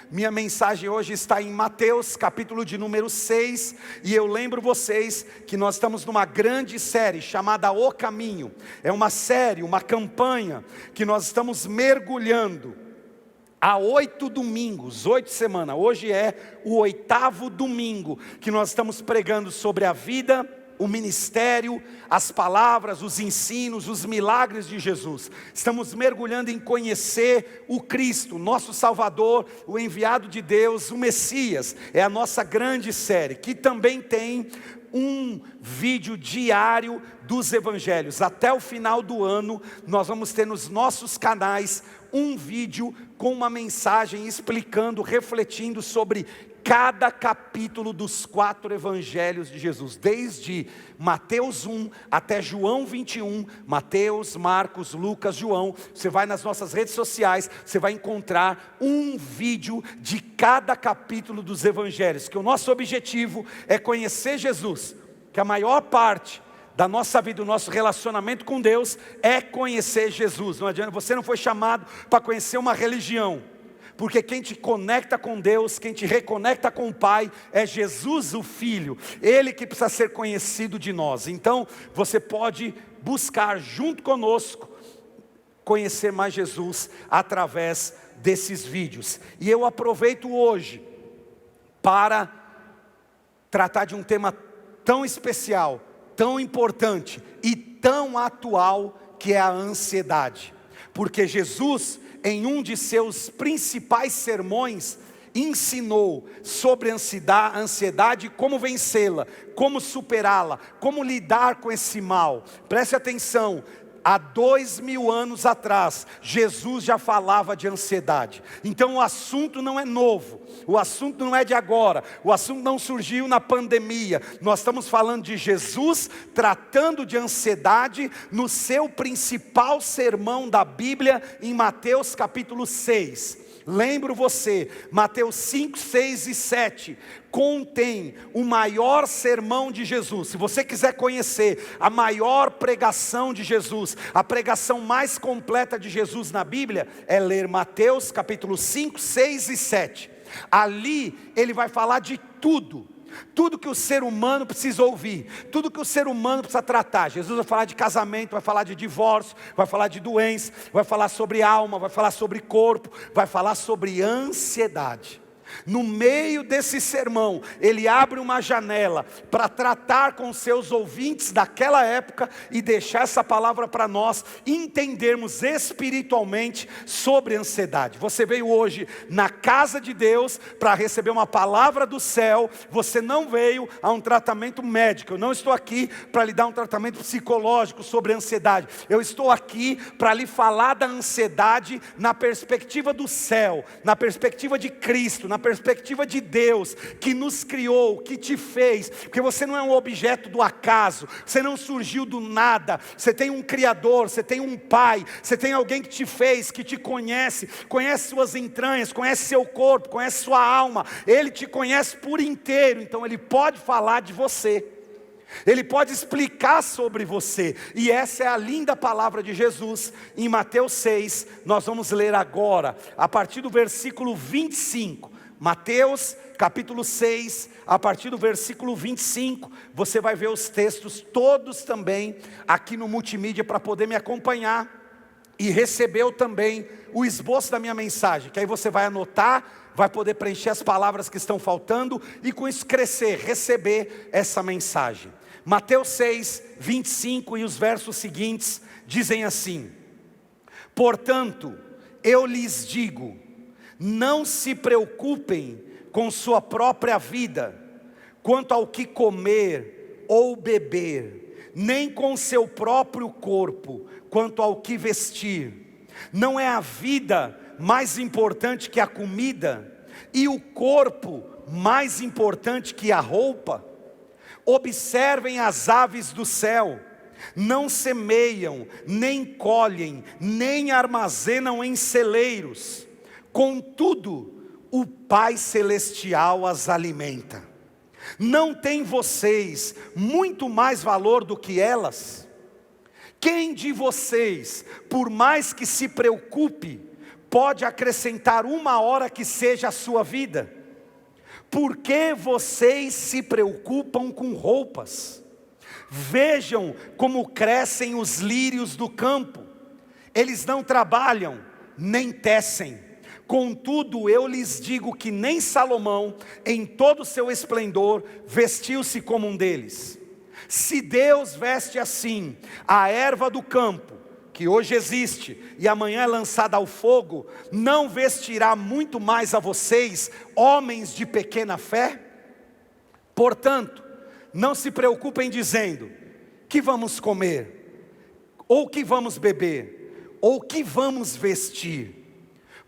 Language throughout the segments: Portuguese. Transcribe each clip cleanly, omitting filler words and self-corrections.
Minha mensagem hoje está em Mateus, capítulo de número 6. E eu lembro vocês que nós estamos numa grande série chamada O Caminho. É uma série, uma campanha que nós estamos mergulhando há 8 domingos, 8 semanas. Hoje é o 8º domingo que nós estamos pregando sobre a vida, o ministério, as palavras, os ensinos, os milagres de Jesus. Estamos mergulhando em conhecer o Cristo, nosso Salvador, o enviado de Deus, o Messias. É a nossa grande série, que também tem um vídeo diário dos evangelhos. Até o final do ano, nós vamos ter nos nossos canais um vídeo com uma mensagem explicando, refletindo sobre cada capítulo dos 4 evangelhos de Jesus, desde Mateus 1 até João 21, Mateus, Marcos, Lucas, João. Você vai nas nossas redes sociais, você vai encontrar um vídeo de cada capítulo dos evangelhos, que o nosso objetivo é conhecer Jesus, que a maior parte da nossa vida, o nosso relacionamento com Deus é conhecer Jesus. Não adianta, você não foi chamado para conhecer uma religião, porque quem te conecta com Deus, quem te reconecta com o Pai, é Jesus o Filho. Ele que precisa ser conhecido de nós. Então, você pode buscar junto conosco, conhecer mais Jesus, através desses vídeos. E eu aproveito hoje, para tratar de um tema tão especial, tão importante e tão atual, que é a ansiedade. Porque Jesus, em um de seus principais sermões, ensinou sobre a ansiedade, como vencê-la, como superá-la, como lidar com esse mal. Preste atenção, há 2000 anos atrás, Jesus já falava de ansiedade. Então o assunto não é novo, o assunto não é de agora, o assunto não surgiu na pandemia. Nós estamos falando de Jesus tratando de ansiedade no seu principal sermão da Bíblia, em Mateus capítulo 6. Lembro você, Mateus 5, 6 e 7 contém o maior sermão de Jesus. Se você quiser conhecer a maior pregação de Jesus, a pregação mais completa de Jesus na Bíblia, é ler Mateus capítulo 5, 6 e 7. Ali ele vai falar de tudo que o ser humano precisa ouvir, tudo que o ser humano precisa tratar. Jesus vai falar de casamento, vai falar de divórcio, vai falar de doença, vai falar sobre alma, vai falar sobre corpo, vai falar sobre ansiedade. No meio desse sermão, ele abre uma janela para tratar com seus ouvintes daquela época e deixar essa palavra para nós entendermos espiritualmente sobre ansiedade. Você veio hoje na casa de Deus para receber uma palavra do céu. Você não veio a um tratamento médico. Eu não estou aqui para lhe dar um tratamento psicológico sobre ansiedade. Eu estou aqui para lhe falar da ansiedade na perspectiva do céu, na perspectiva de Cristo, na perspectiva de Deus, que nos criou, que te fez. Porque você não é um objeto do acaso, você não surgiu do nada. Você tem um Criador, você tem um Pai, você tem alguém que te fez, que te conhece, conhece suas entranhas, conhece seu corpo, conhece sua alma. Ele te conhece por inteiro, então ele pode falar de você, ele pode explicar sobre você. E essa é a linda palavra de Jesus. Em Mateus 6, nós vamos ler agora, a partir do versículo 25. Mateus capítulo 6, a partir do versículo 25, você vai ver os textos todos também aqui no multimídia para poder me acompanhar. E recebeu também o esboço da minha mensagem, que aí você vai anotar, vai poder preencher as palavras que estão faltando e com isso crescer, receber essa mensagem. Mateus 6, 25 e os versos seguintes dizem assim: portanto, eu lhes digo, não se preocupem com sua própria vida, quanto ao que comer ou beber, nem com seu próprio corpo, quanto ao que vestir. Não é a vida mais importante que a comida, e o corpo mais importante que a roupa? Observem as aves do céu, não semeiam, nem colhem, nem armazenam em celeiros, contudo, o Pai Celestial as alimenta. Não tem vocês muito mais valor do que elas? Quem de vocês, por mais que se preocupe, pode acrescentar 1 hora que seja a sua vida? Por que vocês se preocupam com roupas? Vejam como crescem os lírios do campo. Eles não trabalham, nem tecem. Contudo, eu lhes digo que nem Salomão, em todo o seu esplendor, vestiu-se como um deles. Se Deus veste assim a erva do campo, que hoje existe e amanhã é lançada ao fogo, não vestirá muito mais a vocês, homens de pequena fé? Portanto, não se preocupem dizendo: que vamos comer? Ou que vamos beber? Ou que vamos vestir?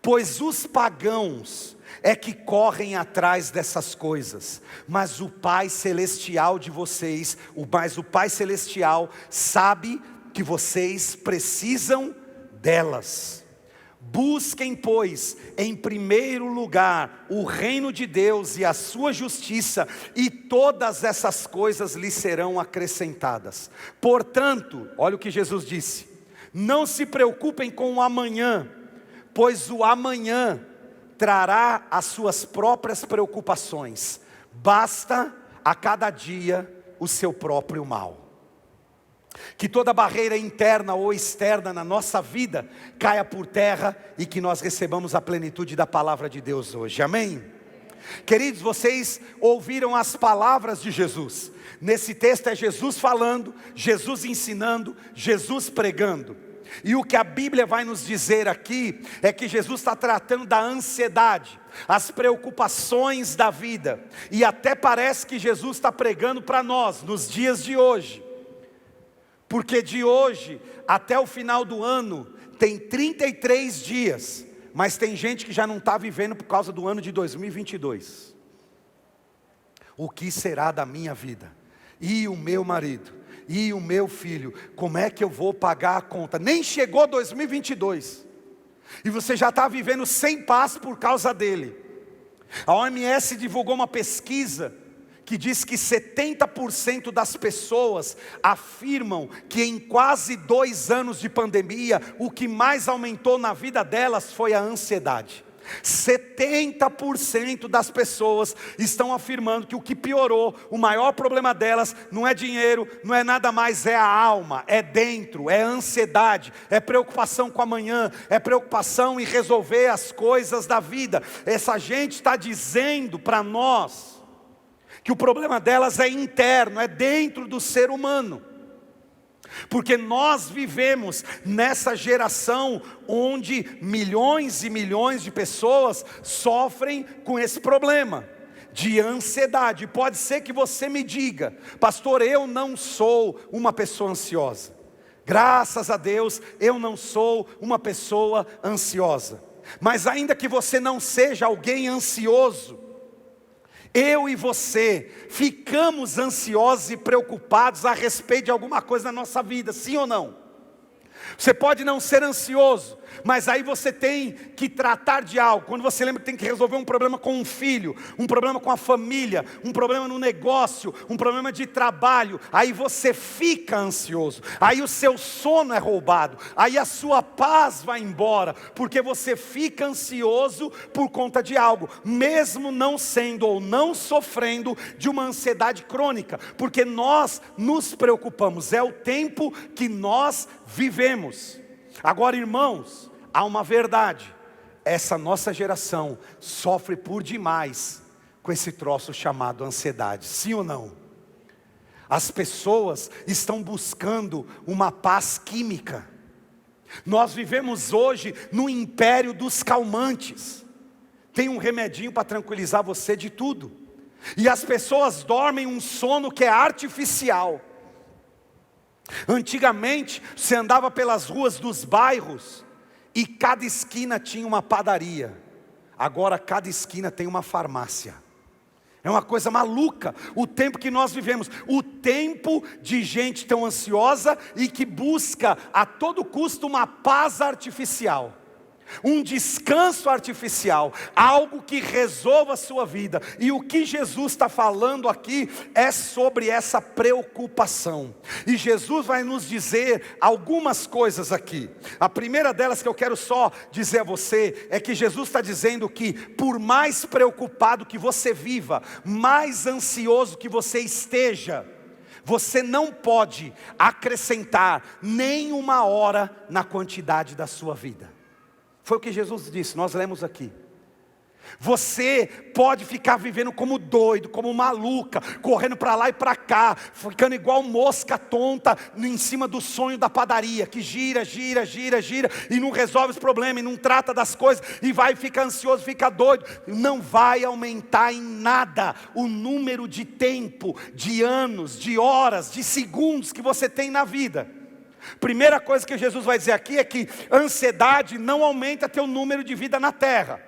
Pois os pagãos é que correm atrás dessas coisas, mas o Pai Celestial de vocês, o Pai Celestial sabe que vocês precisam delas. Busquem, pois, em primeiro lugar o reino de Deus e a sua justiça, e todas essas coisas lhes serão acrescentadas. Portanto, olha o que Jesus disse: não se preocupem com o amanhã, pois o amanhã trará as suas próprias preocupações. Basta a cada dia o seu próprio mal. Que toda barreira interna ou externa na nossa vida caia por terra e que nós recebamos a plenitude da palavra de Deus hoje, amém? Queridos, vocês ouviram as palavras de Jesus. Nesse texto é Jesus falando, Jesus ensinando, Jesus pregando. E o que a Bíblia vai nos dizer aqui é que Jesus está tratando da ansiedade, as preocupações da vida. E até parece que Jesus está pregando para nós nos dias de hoje, porque de hoje até o final do ano tem 33 dias, mas tem gente que já não está vivendo por causa do ano de 2022. O que será da minha vida? E o meu marido? E o meu filho? Como é que eu vou pagar a conta? Nem chegou 2022 e você já está vivendo sem paz por causa dele. A OMS divulgou uma pesquisa que diz que 70% das pessoas afirmam que em quase 2 anos de pandemia, o que mais aumentou na vida delas foi a ansiedade. 70% das pessoas estão afirmando que o que piorou, o maior problema delas não é dinheiro, não é nada mais, é a alma, é dentro, é ansiedade, é preocupação com amanhã, é preocupação em resolver as coisas da vida. Essa gente está dizendo para nós que o problema delas é interno, é dentro do ser humano. Porque nós vivemos nessa geração onde milhões e milhões de pessoas sofrem com esse problema de ansiedade. Pode ser que você me diga: pastor, eu não sou uma pessoa ansiosa. Graças a Deus, eu não sou uma pessoa ansiosa. Mas ainda que você não seja alguém ansioso, eu e você ficamos ansiosos e preocupados a respeito de alguma coisa na nossa vida, sim ou não? Você pode não ser ansioso, mas aí você tem que tratar de algo. Quando você lembra que tem que resolver um problema com um filho, um problema com a família, um problema no negócio, um problema de trabalho, aí você fica ansioso, aí o seu sono é roubado, aí a sua paz vai embora, porque você fica ansioso por conta de algo, mesmo não sendo ou não sofrendo de uma ansiedade crônica, porque nós nos preocupamos, é o tempo que nós vivemos. Agora, irmãos, há uma verdade: essa nossa geração sofre por demais com esse troço chamado ansiedade, sim ou não? As pessoas estão buscando uma paz química. Nós vivemos hoje no império dos calmantes. Tem um remedinho para tranquilizar você de tudo, e as pessoas dormem um sono que é artificial. Antigamente, você andava pelas ruas dos bairros e cada esquina tinha uma padaria. Agora cada esquina tem uma farmácia. É uma coisa maluca o tempo que nós vivemos. O tempo de gente tão ansiosa e que busca a todo custo uma paz artificial. um descanso artificial, algo que resolva a sua vida. E o que Jesus está falando aqui é sobre essa preocupação. E Jesus vai nos dizer algumas coisas aqui. A primeira delas que eu quero só dizer a você é que Jesus está dizendo que por mais preocupado que você viva, mais ansioso que você esteja, você não pode acrescentar nem uma hora na quantidade da sua vida. Foi o que Jesus disse, nós lemos aqui. Você pode ficar vivendo como doido, como maluca, correndo para lá e para cá, ficando igual mosca tonta em cima do sonho da padaria, que gira, gira, gira, gira, e não resolve os problemas, e não trata das coisas, e vai ficar ansioso, fica doido. Não vai aumentar em nada o número de tempo, de anos, de horas, de segundos que você tem na vida. Primeira coisa que Jesus vai dizer aqui é que ansiedade não aumenta teu número de vida na terra.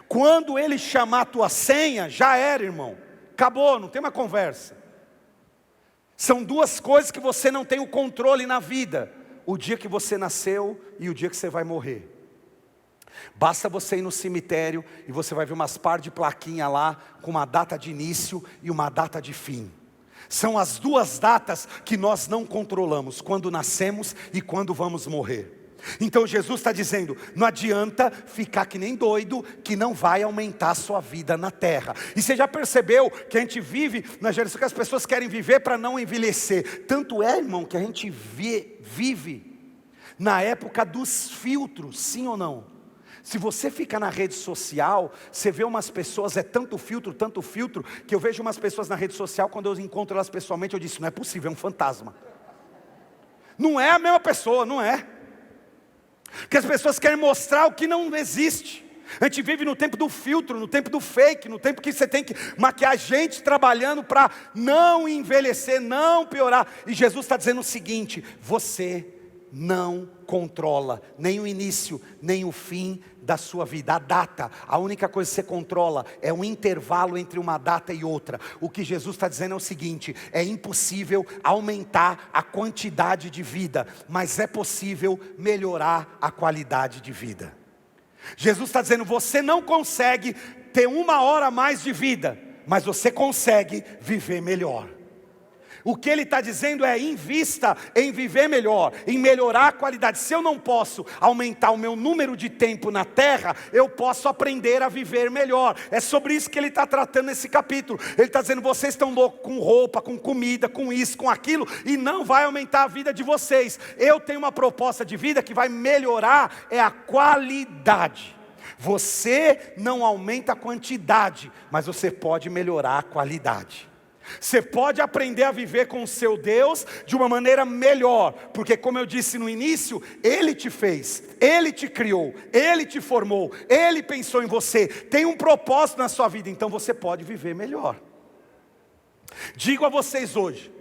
Quando Ele chamar a tua senha, já era, irmão. Acabou, não tem uma conversa. São duas coisas que você não tem o controle na vida: o dia que você nasceu e o dia que você vai morrer. Basta você ir no cemitério e você vai ver umas par de plaquinha lá, com uma data de início e uma data de fim. São as duas datas que nós não controlamos, quando nascemos e quando vamos morrer. Então Jesus está dizendo, não adianta ficar que nem doido, que não vai aumentar a sua vida na terra. E você já percebeu que a gente vive na geração que as pessoas querem viver para não envelhecer. Tanto é, irmão, que a gente vive na época dos filtros, sim ou não? Se você fica na rede social, você vê umas pessoas, é tanto filtro, que eu vejo umas pessoas na rede social, quando eu encontro elas pessoalmente, eu disse, não é possível, é um fantasma. Não é a mesma pessoa, não é. Porque as pessoas querem mostrar o que não existe. A gente vive no tempo do filtro, no tempo do fake, no tempo que você tem que maquiar gente trabalhando para não envelhecer, não piorar. E Jesus está dizendo o seguinte, você não controla nem o início, nem o fim da sua vida, a data. A única coisa que você controla é um intervalo entre uma data e outra. O que Jesus está dizendo é o seguinte, é impossível aumentar a quantidade de vida, mas é possível melhorar a qualidade de vida. Jesus está dizendo, você não consegue ter uma hora a mais de vida, mas você consegue viver melhor. O que ele está dizendo é, invista em viver melhor, em melhorar a qualidade. Se eu não posso aumentar o meu número de tempo na terra, eu posso aprender a viver melhor. É sobre isso que ele está tratando nesse capítulo. Ele está dizendo, vocês estão loucos com roupa, com comida, com isso, com aquilo, e não vai aumentar a vida de vocês. Eu tenho uma proposta de vida que vai melhorar, é a qualidade. Você não aumenta a quantidade, mas você pode melhorar a qualidade. Você pode aprender a viver com o seu Deus de uma maneira melhor, porque como eu disse no início, Ele te fez, Ele te criou, Ele te formou, Ele pensou em você, tem um propósito na sua vida, então você pode viver melhor. Digo a vocês hoje,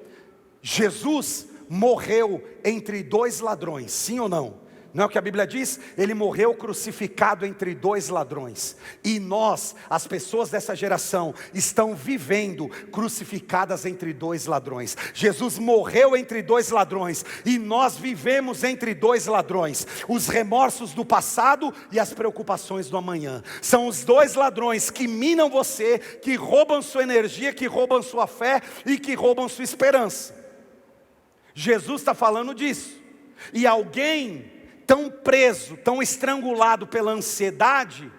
Jesus morreu entre dois ladrões, sim ou não? Não é o que a Bíblia diz? Ele morreu crucificado entre dois ladrões. E nós, as pessoas dessa geração, estão vivendo crucificadas entre dois ladrões. Jesus morreu entre dois ladrões. E nós vivemos entre dois ladrões. Os remorsos do passado e as preocupações do amanhã. São os dois ladrões que minam você, que roubam sua energia, que roubam sua fé e que roubam sua esperança. Jesus está falando disso. E alguém tão preso, tão estrangulado pela ansiedade,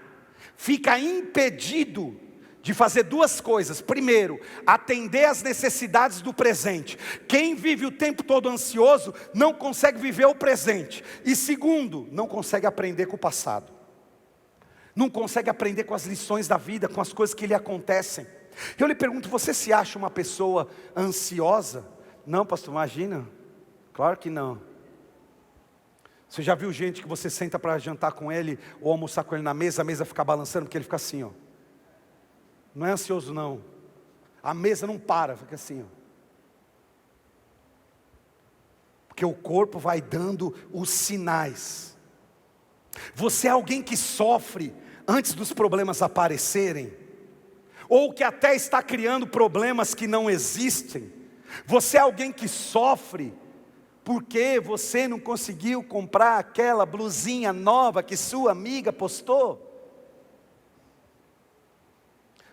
fica impedido de fazer duas coisas. Primeiro, atender às necessidades do presente. Quem vive o tempo todo ansioso, não consegue viver o presente. E segundo, não consegue aprender com o passado. Não consegue aprender com as lições da vida, com as coisas que lhe acontecem. Eu lhe pergunto, você se acha uma pessoa ansiosa? Não, pastor, imagina. Claro que não. Você já viu gente que você senta para jantar com ele ou almoçar com ele na mesa, a mesa fica balançando porque ele fica assim, ó. Não é ansioso não. A mesa não para, fica assim, ó. Porque o corpo vai dando os sinais. Você é alguém que sofre antes dos problemas aparecerem? Ou que até está criando problemas que não existem? Você é alguém que sofre Porque você não conseguiu comprar aquela blusinha nova que sua amiga postou?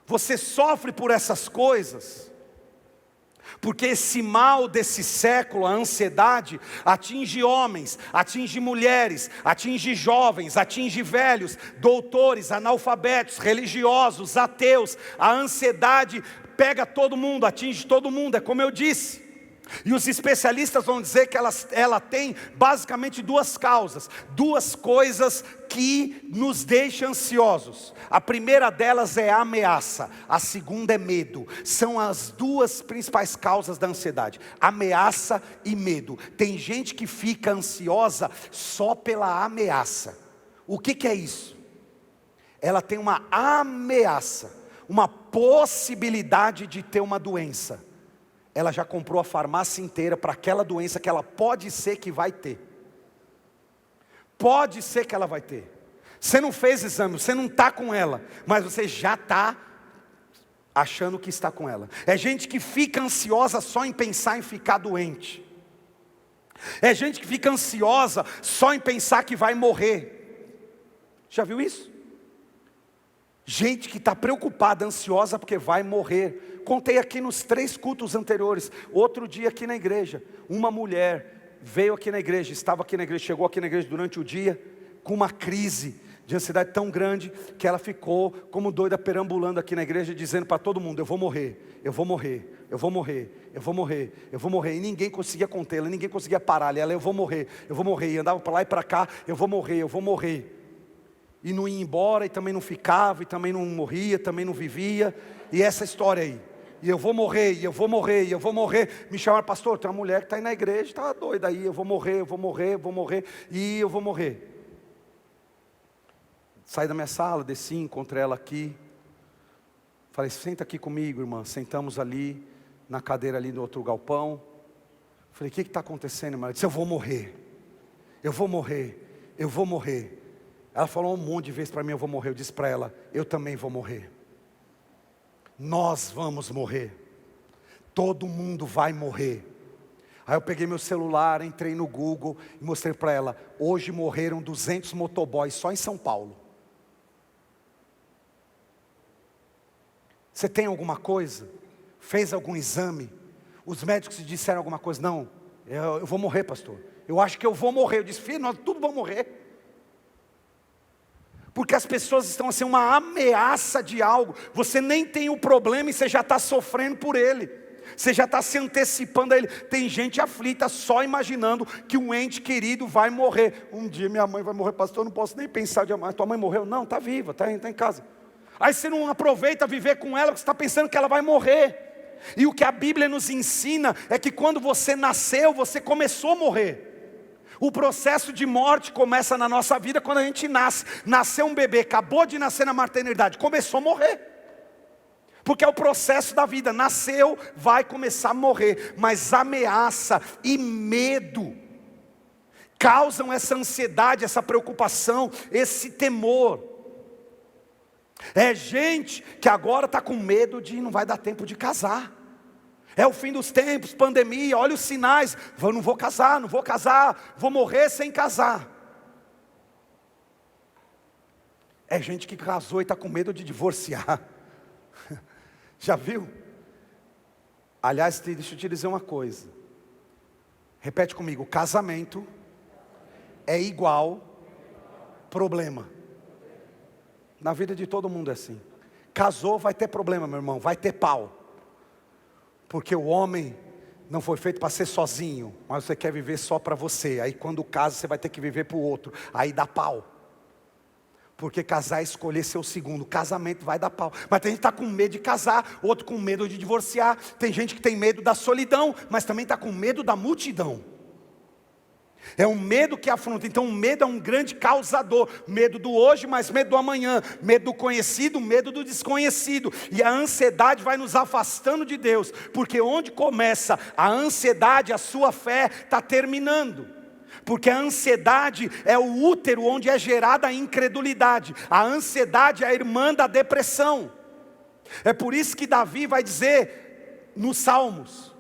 Você sofre por essas coisas, porque esse mal desse século, a ansiedade, atinge homens, atinge mulheres, atinge jovens, atinge velhos, doutores, analfabetos, religiosos, ateus. A ansiedade pega todo mundo, atinge todo mundo, é como eu disse. E os especialistas vão dizer que ela tem basicamente duas causas, duas coisas que nos deixam ansiosos. A primeira delas é a ameaça, a segunda é medo. São as duas principais causas da ansiedade, ameaça e medo. Tem gente que fica ansiosa só pela ameaça. O que é isso? Ela tem uma ameaça, uma possibilidade de ter uma doença. Ela já comprou a farmácia inteira para aquela doença que ela pode ser que vai ter. Pode ser que ela vai ter. Você não fez exame, você não está com ela, mas você já está achando que está com ela. É gente que fica ansiosa só em pensar em ficar doente. É gente que fica ansiosa só em pensar que vai morrer. Já viu isso? Gente que está preocupada, ansiosa porque vai morrer. Contei aqui nos 3 cultos anteriores. Outro dia aqui na igreja, uma mulher veio aqui na igreja, estava aqui na igreja, chegou aqui na igreja durante o dia, com uma crise de ansiedade tão grande, que ela ficou como doida perambulando aqui na igreja, dizendo para todo mundo: eu vou morrer, eu vou morrer, eu vou morrer, eu vou morrer, eu vou morrer. E ninguém conseguia contê-la, ninguém conseguia parar. Ela: eu vou morrer, eu vou morrer. E andava para lá e para cá: eu vou morrer, eu vou morrer. E não ia embora, e também não ficava, e também não morria, também não vivia. E essa história aí: e eu vou morrer, e eu vou morrer, e eu vou morrer. Me chamaram: pastor, tem uma mulher que está aí na igreja, está doida aí, eu vou morrer, eu vou morrer, eu vou morrer, e eu vou morrer. Saí da minha sala, desci, encontrei ela aqui. Falei: senta aqui comigo, irmã. Sentamos ali, na cadeira ali do outro galpão. Falei: o que está acontecendo, irmã? Ela disse: eu vou morrer, eu vou morrer, eu vou morrer. Ela falou um monte de vezes para mim: eu vou morrer. Eu disse para ela: eu também vou morrer. Nós vamos morrer. Todo mundo vai morrer. Aí eu peguei meu celular, entrei no Google e mostrei para ela: hoje morreram 200 motoboys só em São Paulo. Você tem alguma coisa? Fez algum exame? Os médicos disseram alguma coisa? Não, eu vou morrer, pastor. Eu acho que eu vou morrer. Eu disse: filho, nós tudo vamos morrer. Porque as pessoas estão assim, uma ameaça de algo. Você nem tem o problema e você já está sofrendo por ele. Você já está se antecipando a ele. Tem gente aflita só imaginando que um ente querido vai morrer. Um dia minha mãe vai morrer, pastor, eu não posso nem pensar de amar. Tua mãe morreu? Não, está viva, está em casa. Aí você não aproveita viver com ela, porque você está pensando que ela vai morrer. E o que a Bíblia nos ensina é que quando você nasceu, você começou a morrer. O processo de morte começa na nossa vida quando a gente nasce. Nasceu um bebê, acabou de nascer na maternidade, começou a morrer. Porque é o processo da vida, nasceu, vai começar a morrer. Mas ameaça e medo causam essa ansiedade, essa preocupação, esse temor. É gente que agora está com medo de não vai dar tempo de casar. É o fim dos tempos, pandemia, olha os sinais. Eu não vou casar, vou morrer sem casar. É gente que casou e está com medo de divorciar. Já viu? Aliás, deixa eu te dizer uma coisa. Repete comigo: casamento é igual problema. Na vida de todo mundo é assim. Casou, vai ter problema, meu irmão, vai ter pau. Porque o homem não foi feito para ser sozinho, mas você quer viver só para você. Aí quando casa, você vai ter que viver para o outro. Aí dá pau. Porque casar é escolher ser o segundo. Casamento vai dar pau. Mas tem gente que está com medo de casar, outro com medo de divorciar. Tem gente que tem medo da solidão, mas também está com medo da multidão. É um medo que afronta. Então o medo é um grande causador. Medo do hoje, mas medo do amanhã. Medo do conhecido, medo do desconhecido. E a ansiedade vai nos afastando de Deus. Porque onde começa a ansiedade, a sua fé está terminando. Porque a ansiedade é o útero onde é gerada a incredulidade. A ansiedade é a irmã da depressão. É por isso que Davi vai dizer nos Salmos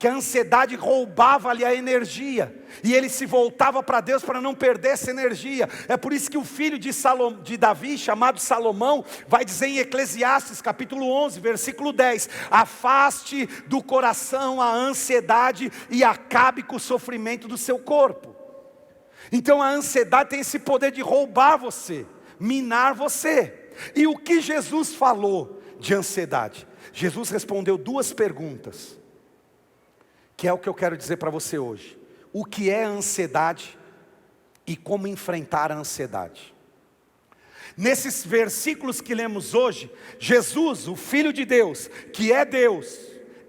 que a ansiedade roubava-lhe a energia, e ele se voltava para Deus para não perder essa energia. É por isso que o filho de Davi, chamado Salomão, vai dizer em Eclesiastes capítulo 11, versículo 10, afaste do coração a ansiedade e acabe com o sofrimento do seu corpo. Então a ansiedade tem esse poder de roubar você, minar você. E o que Jesus falou de ansiedade? Jesus respondeu duas perguntas, que é o que eu quero dizer para você hoje. O que é a ansiedade e como enfrentar a ansiedade? Nesses versículos que lemos hoje, Jesus, o Filho de Deus, que é Deus,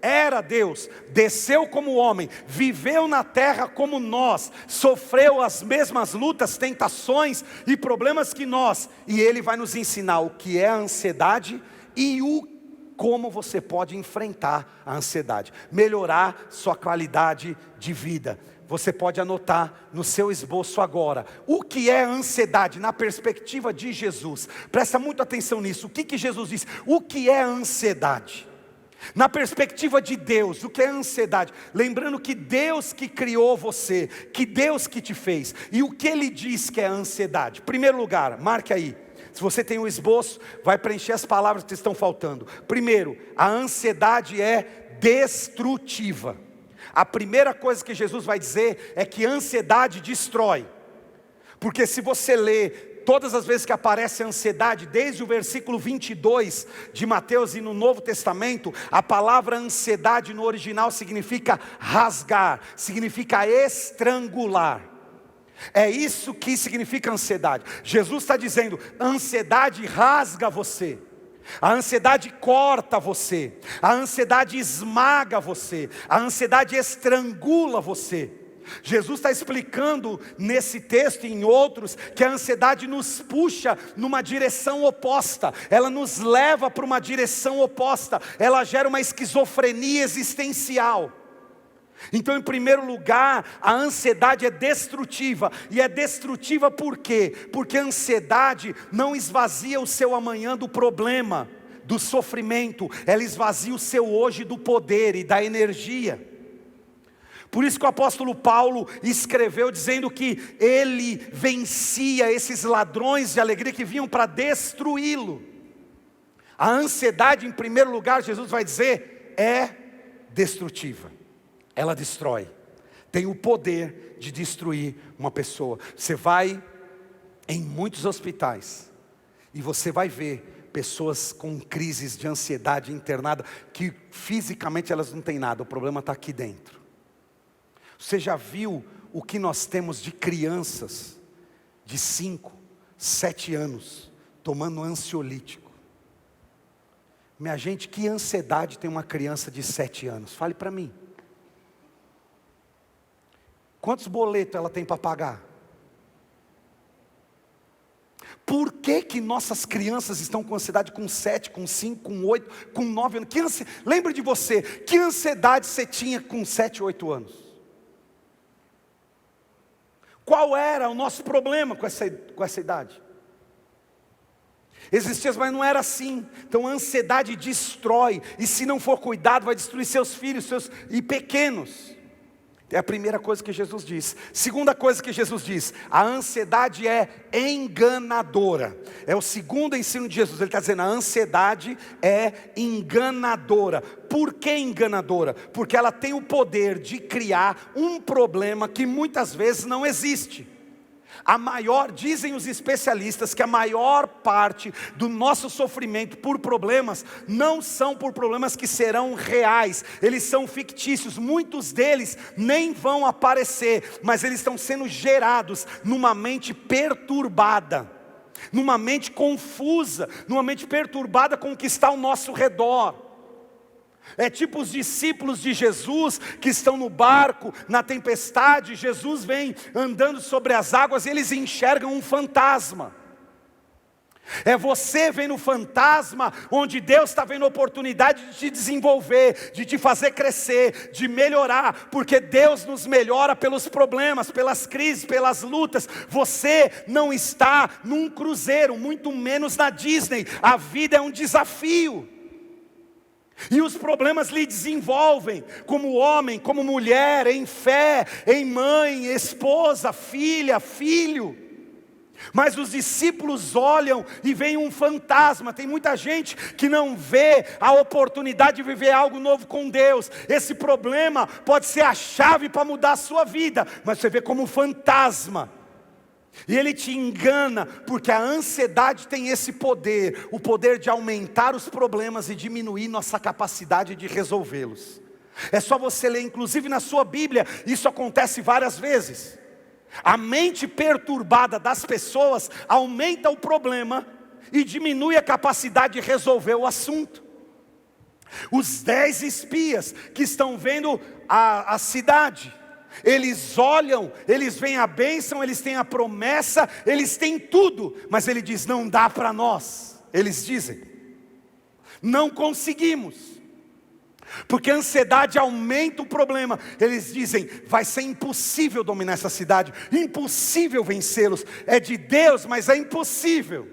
era Deus, desceu como homem, viveu na terra como nós, sofreu as mesmas lutas, tentações e problemas que nós, e Ele vai nos ensinar o que é a ansiedade e como você pode enfrentar a ansiedade, melhorar sua qualidade de vida. Você pode anotar no seu esboço agora, o que é a ansiedade na perspectiva de Jesus. Presta muita atenção nisso, o que Jesus disse, o que é a ansiedade? Na perspectiva de Deus, o que é ansiedade? Lembrando que Deus que criou você, que Deus que te fez, e o que Ele diz que é ansiedade? Primeiro lugar, marque aí, se você tem um esboço, vai preencher as palavras que estão faltando. Primeiro, a ansiedade é destrutiva. A primeira coisa que Jesus vai dizer é que a ansiedade destrói, porque se você ler todas as vezes que aparece a ansiedade, desde o versículo 22 de Mateus e no Novo Testamento, a palavra ansiedade no original significa rasgar, significa estrangular. É isso que significa ansiedade. Jesus está dizendo, a ansiedade rasga você, a ansiedade corta você, a ansiedade esmaga você, a ansiedade estrangula você. Jesus está explicando nesse texto e em outros, que a ansiedade nos puxa numa direção oposta, ela nos leva para uma direção oposta, ela gera uma esquizofrenia existencial. Então, em primeiro lugar, a ansiedade é destrutiva, e é destrutiva por quê? Porque a ansiedade não esvazia o seu amanhã do problema, do sofrimento, ela esvazia o seu hoje do poder e da energia. Por isso que o apóstolo Paulo escreveu dizendo que ele vencia esses ladrões de alegria que vinham para destruí-lo. A ansiedade, em primeiro lugar, Jesus vai dizer, é destrutiva. Ela destrói, tem o poder de destruir uma pessoa. Você vai em muitos hospitais e você vai ver pessoas com crises de ansiedade internada, que fisicamente elas não têm nada, o problema está aqui dentro. Você já viu o que nós temos de crianças de 5, 7 anos tomando ansiolítico? Minha gente, que ansiedade tem uma criança de 7 anos? Fale para mim. Quantos boletos ela tem para pagar? Por que nossas crianças estão com ansiedade com 7, com 5, com 8, com 9 anos? Lembra de você, que ansiedade você tinha com 7, 8 anos? Qual era o nosso problema com essa idade? Existia, mas não era assim. Então a ansiedade destrói, e se não for cuidado, vai destruir seus filhos, e pequenos. É a primeira coisa que Jesus diz. Segunda coisa que Jesus diz, a ansiedade é enganadora. É o segundo ensino de Jesus. Ele está dizendo, a ansiedade é enganadora. Por que enganadora? Porque ela tem o poder de criar um problema que muitas vezes não existe. Dizem os especialistas que a maior parte do nosso sofrimento por problemas não são por problemas que serão reais, eles são fictícios, muitos deles nem vão aparecer, mas eles estão sendo gerados numa mente perturbada, numa mente confusa, numa mente perturbada com o que está ao nosso redor. É tipo os discípulos de Jesus que estão no barco, na tempestade, Jesus vem andando sobre as águas e eles enxergam um fantasma. É você vendo o fantasma, onde Deus está vendo a oportunidade de te desenvolver, de te fazer crescer, de melhorar, porque Deus nos melhora pelos problemas, pelas crises, pelas lutas. Você não está num cruzeiro, muito menos na Disney. A vida é um desafio. E os problemas lhe desenvolvem, como homem, como mulher, em fé, em mãe, esposa, filha, filho. Mas os discípulos olham e veem um fantasma. Tem muita gente que não vê a oportunidade de viver algo novo com Deus. Esse problema pode ser a chave para mudar a sua vida, mas você vê como um fantasma. E ele te engana, porque a ansiedade tem esse poder, o poder de aumentar os problemas e diminuir nossa capacidade de resolvê-los. É só você ler, inclusive na sua Bíblia, isso acontece várias vezes. A mente perturbada das pessoas aumenta o problema e diminui a capacidade de resolver o assunto. Os 10 espias que estão vendo a cidade, eles olham, eles veem a bênção, eles têm a promessa, eles têm tudo, mas ele diz: não dá para nós. Eles dizem: não conseguimos. Porque a ansiedade aumenta o problema. Eles dizem: vai ser impossível dominar essa cidade, impossível vencê-los. É de Deus, mas é impossível.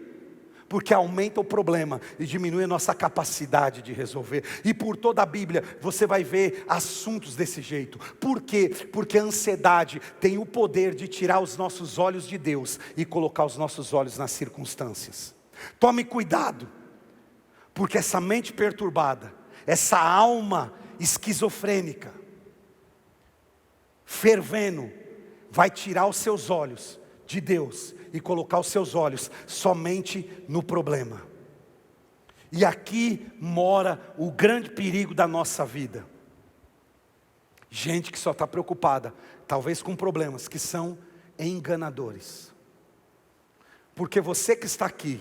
Porque aumenta o problema e diminui a nossa capacidade de resolver. E por toda a Bíblia você vai ver assuntos desse jeito. Por quê? Porque a ansiedade tem o poder de tirar os nossos olhos de Deus e colocar os nossos olhos nas circunstâncias. Tome cuidado, porque essa mente perturbada, essa alma esquizofrênica, fervendo, vai tirar os seus olhos de Deus e colocar os seus olhos somente no problema. E aqui mora o grande perigo da nossa vida. Gente que só está preocupada, talvez com problemas que são enganadores. Porque você que está aqui,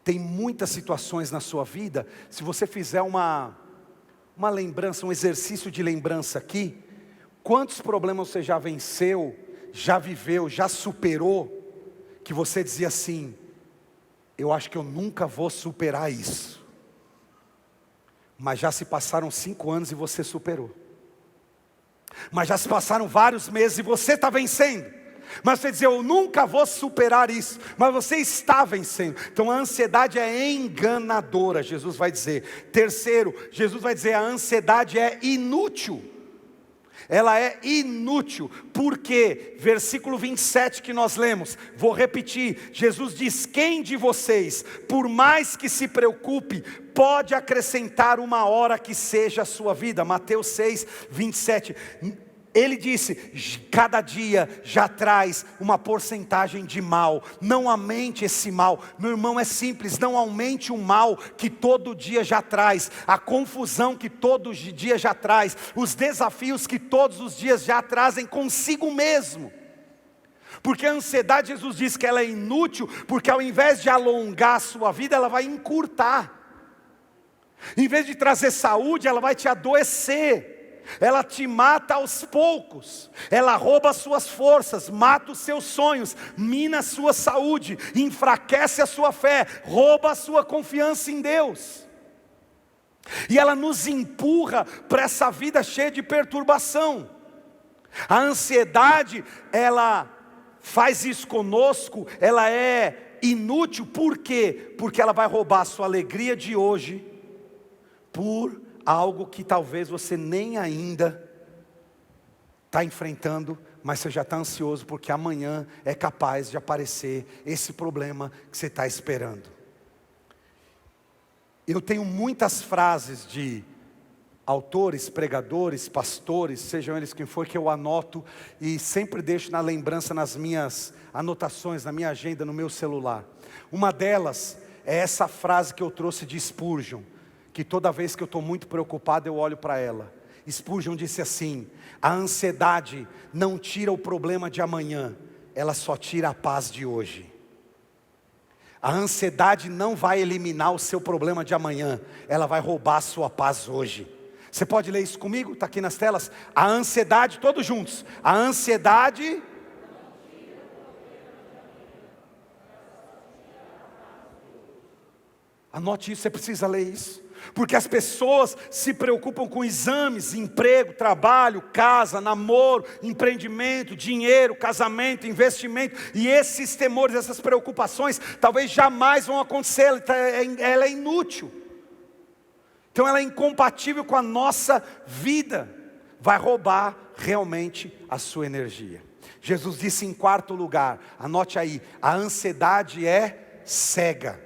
tem muitas situações na sua vida. Se você fizer uma lembrança, um exercício de lembrança aqui, quantos problemas você já venceu, já viveu, já superou, que você dizia assim: eu acho que eu nunca vou superar isso. Mas já se passaram 5 anos e você superou. Mas já se passaram vários meses e você está vencendo. Mas você diz: eu nunca vou superar isso. Mas você está vencendo. Então a ansiedade é enganadora, Jesus vai dizer. Terceiro, Jesus vai dizer: a ansiedade é inútil. Ela é inútil. Por quê? Versículo 27 que nós lemos, vou repetir. Jesus diz: quem de vocês, por mais que se preocupe, pode acrescentar uma hora que seja a sua vida? Mateus 6, 27. Ele disse: cada dia já traz uma porcentagem de mal. Não aumente esse mal. Meu irmão, é simples: não aumente o mal que todo dia já traz, a confusão que todo dia já traz, os desafios que todos os dias já trazem consigo mesmo. Porque a ansiedade, Jesus diz que ela é inútil, porque ao invés de alongar a sua vida, ela vai encurtar. Em vez de trazer saúde, ela vai te adoecer. Ela te mata aos poucos. Ela rouba as suas forças, mata os seus sonhos, mina a sua saúde, enfraquece a sua fé, rouba a sua confiança em Deus. E ela nos empurra para essa vida cheia de perturbação. A ansiedade, ela faz isso conosco. Ela é inútil. Por quê? Porque ela vai roubar a sua alegria de hoje por algo que talvez você nem ainda está enfrentando, mas você já está ansioso porque amanhã é capaz de aparecer esse problema que você está esperando. Eu tenho muitas frases de autores, pregadores, pastores, sejam eles quem for, que eu anoto e sempre deixo na lembrança, nas minhas anotações, na minha agenda, no meu celular. Uma delas é essa frase que eu trouxe de Spurgeon, que toda vez que eu estou muito preocupado eu olho para ela. Spurgeon disse assim: a ansiedade não tira o problema de amanhã, ela só tira a paz de hoje. A ansiedade não vai eliminar o seu problema de amanhã, ela vai roubar a sua paz hoje. Você pode ler isso comigo? Está aqui nas telas. A ansiedade, todos juntos. A ansiedade... Anote isso, você precisa ler isso. Porque as pessoas se preocupam com exames, emprego, trabalho, casa, namoro, empreendimento, dinheiro, casamento, investimento. E esses temores, essas preocupações, talvez jamais vão acontecer. Ela é inútil. Então ela é incompatível com a nossa vida, vai roubar realmente a sua energia. Jesus disse em quarto lugar, anote aí, a ansiedade é cega.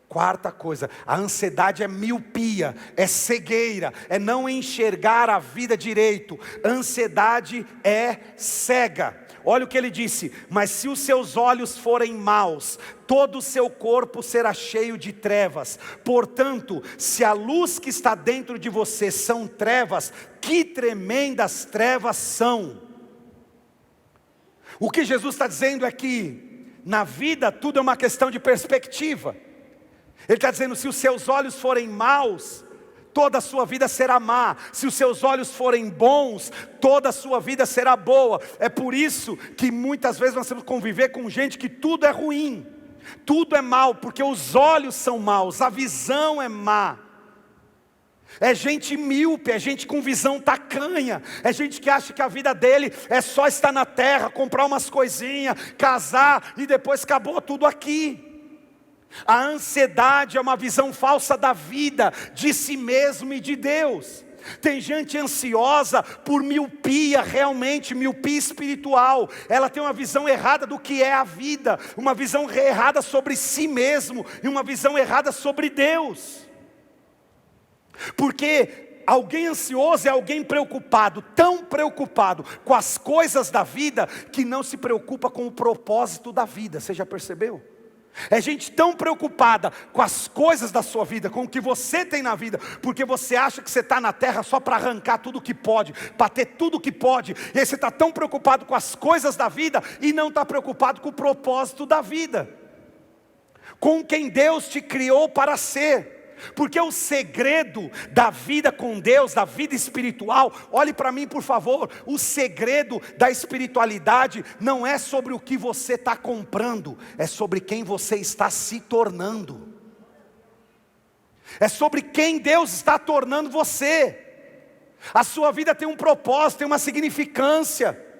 Quarta coisa, a ansiedade é miopia, é cegueira, é não enxergar a vida direito. Ansiedade é cega. Olha o que ele disse: mas se os seus olhos forem maus, todo o seu corpo será cheio de trevas. Portanto, se a luz que está dentro de você são trevas, que tremendas trevas são. O que Jesus está dizendo é que na vida tudo é uma questão de perspectiva. Ele está dizendo: se os seus olhos forem maus, toda a sua vida será má. Se os seus olhos forem bons, toda a sua vida será boa. É por isso que muitas vezes nós temos que conviver com gente que tudo é ruim, tudo é mal, porque os olhos são maus, a visão é má. É gente míope, é gente com visão tacanha, é gente que acha que a vida dele é só estar na terra, comprar umas coisinhas, casar e depois acabou tudo aqui. A ansiedade é uma visão falsa da vida, de si mesmo e de Deus. Tem gente ansiosa por miopia, realmente miopia espiritual. Ela tem uma visão errada do que é a vida, uma visão errada sobre si mesmo e uma visão errada sobre Deus. Porque alguém ansioso é alguém preocupado, tão preocupado com as coisas da vida, que não se preocupa com o propósito da vida. Você já percebeu? É gente tão preocupada com as coisas da sua vida, com o que você tem na vida, porque você acha que você está na terra só para arrancar tudo que pode, para ter tudo que pode. E aí você está tão preocupado com as coisas da vida e não está preocupado com o propósito da vida, com quem Deus te criou para ser. Porque o segredo da vida com Deus, da vida espiritual, olhe para mim por favor, o segredo da espiritualidade não é sobre o que você está comprando, é sobre quem você está se tornando. É sobre quem Deus está tornando você. A sua vida tem um propósito, tem uma significância,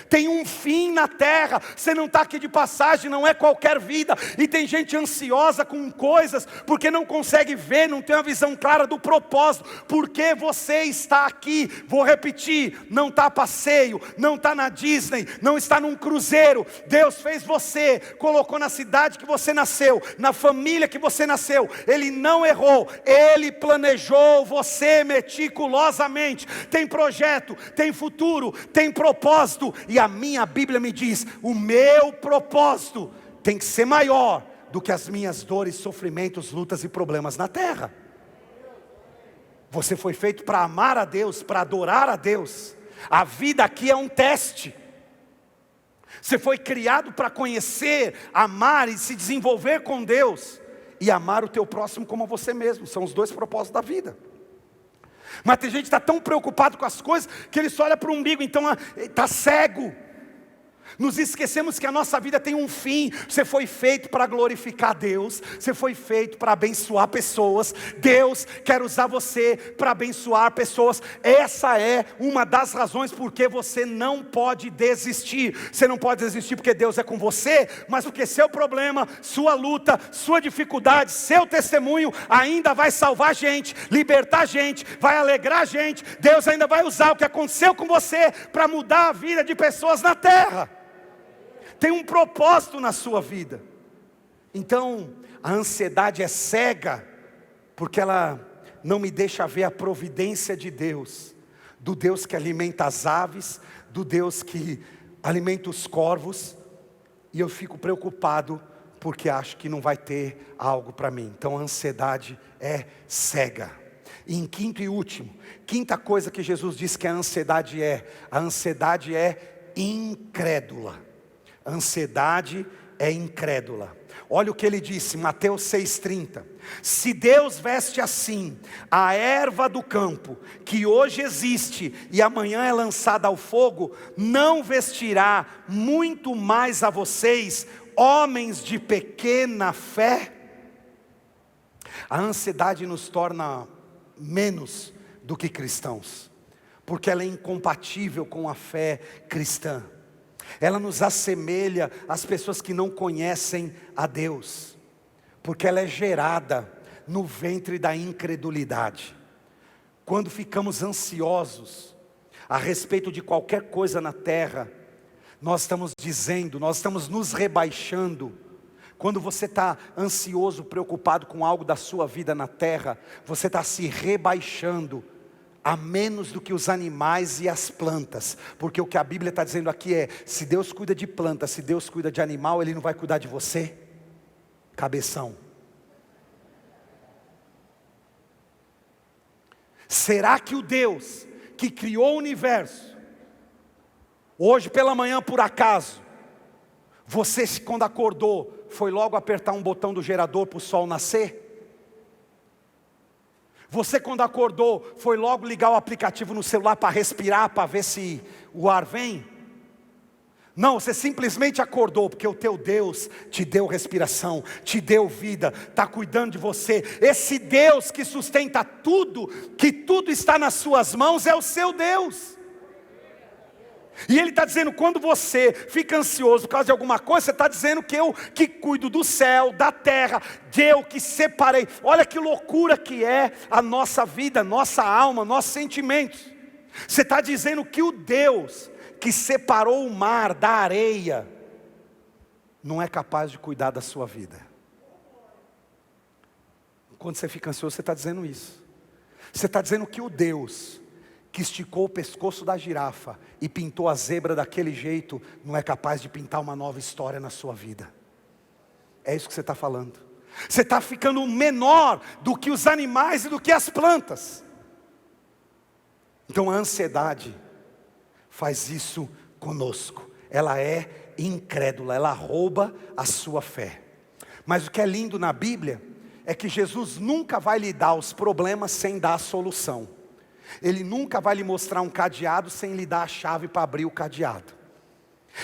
tem um fim na terra. Você não está aqui de passagem, não é qualquer vida. E tem gente ansiosa com coisas, porque não consegue ver, não tem uma visão clara do propósito. Porque você está aqui, vou repetir, não está a passeio, não está na Disney, não está num cruzeiro. Deus fez você, colocou na cidade que você nasceu, na família que você nasceu. Ele não errou, Ele planejou você meticulosamente. Tem projeto, tem futuro, tem propósito. E a minha Bíblia me diz: o meu propósito tem que ser maior do que as minhas dores, sofrimentos, lutas e problemas na terra. Você foi feito para amar a Deus, para adorar a Deus. A vida aqui é um teste. Você foi criado para conhecer, amar e se desenvolver com Deus, e amar o teu próximo como a você mesmo. São os dois propósitos da vida. Mas tem gente que está tão preocupado com as coisas, que ele só olha para o umbigo, então está cego. Nos esquecemos que a nossa vida tem um fim. Você foi feito para glorificar Deus, você foi feito para abençoar pessoas. Deus quer usar você para abençoar pessoas. Essa é uma das razões porque você não pode desistir. Você não pode desistir porque Deus é com você, mas porque seu problema, sua luta, sua dificuldade, seu testemunho ainda vai salvar gente, libertar gente, vai alegrar gente. Deus ainda vai usar o que aconteceu com você para mudar a vida de pessoas na terra. Tem um propósito na sua vida. Então, a ansiedade é cega, porque ela não me deixa ver a providência de Deus, do Deus que alimenta as aves, do Deus que alimenta os corvos, e eu fico preocupado, porque acho que não vai ter algo para mim. Então a ansiedade é cega. E em quinto e último, quinta coisa que Jesus diz que a ansiedade é incrédula. A ansiedade é incrédula. Olha o que ele disse, Mateus 6,30. Se Deus veste assim a erva do campo, que hoje existe e amanhã é lançada ao fogo, não vestirá muito mais a vocês, homens de pequena fé? A ansiedade nos torna menos do que cristãos, porque ela é incompatível com a fé cristã. Ela nos assemelha às pessoas que não conhecem a Deus, porque ela é gerada no ventre da incredulidade. Quando ficamos ansiosos a respeito de qualquer coisa na terra, nós estamos dizendo, nós estamos nos rebaixando. Quando você está ansioso, preocupado com algo da sua vida na terra, você está se rebaixando a menos do que os animais e as plantas. Porque o que a Bíblia está dizendo aqui é, se Deus cuida de planta, se Deus cuida de animal, Ele não vai cuidar de você? Cabeção. Será que o Deus que criou o universo, hoje pela manhã por acaso, você quando acordou, foi logo apertar um botão do gerador para o sol nascer? Você quando acordou, foi logo ligar o aplicativo no celular para respirar, para ver se o ar vem? Não, você simplesmente acordou, porque o teu Deus te deu respiração, te deu vida, está cuidando de você. Esse Deus que sustenta tudo, que tudo está nas suas mãos, é o seu Deus. E Ele está dizendo, quando você fica ansioso por causa de alguma coisa, você está dizendo que eu que cuido do céu, da terra, eu que separei. Olha que loucura que é a nossa vida, nossa alma, nossos sentimentos. Você está dizendo que o Deus que separou o mar da areia, não é capaz de cuidar da sua vida. Quando você fica ansioso, você está dizendo isso. Você está dizendo que o Deus que esticou o pescoço da girafa e pintou a zebra daquele jeito, não é capaz de pintar uma nova história na sua vida. É isso que você está falando. Você está ficando menor do que os animais e do que as plantas. Então a ansiedade faz isso conosco. Ela é incrédula, ela rouba a sua fé. Mas o que é lindo na Bíblia é que Jesus nunca vai lhe dar os problemas sem dar a solução. Ele nunca vai lhe mostrar um cadeado sem lhe dar a chave para abrir o cadeado.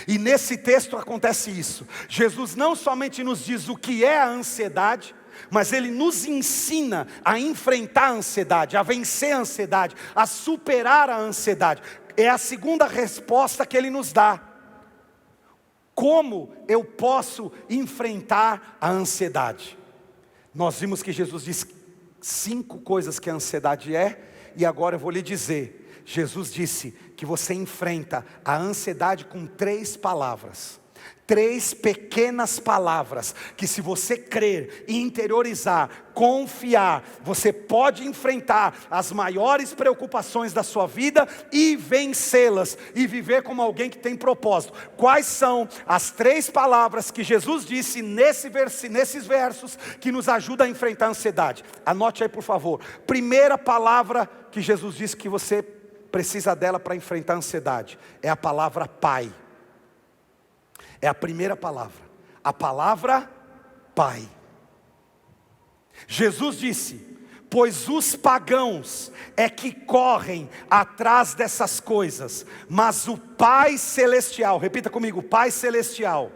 E nesse texto acontece isso. Jesus não somente nos diz o que é a ansiedade, mas Ele nos ensina a enfrentar a ansiedade, a vencer a ansiedade, a superar a ansiedade. É a segunda resposta que Ele nos dá. Como eu posso enfrentar a ansiedade? Nós vimos que Jesus diz 5 coisas que a ansiedade é. E agora eu vou lhe dizer, Jesus disse que você enfrenta a ansiedade com 3 palavras. 3 pequenas palavras, que se você crer, interiorizar, confiar, você pode enfrentar as maiores preocupações da sua vida e vencê-las, e viver como alguém que tem propósito. Quais são as 3 palavras que Jesus disse nesses versos, que nos ajudam a enfrentar a ansiedade? Anote aí por favor. Primeira palavra que Jesus disse que você precisa dela para enfrentar a ansiedade, é a palavra Pai. É a primeira palavra, a palavra Pai. Jesus disse, pois os pagãos é que correm atrás dessas coisas, mas o Pai Celestial, repita comigo, Pai Celestial,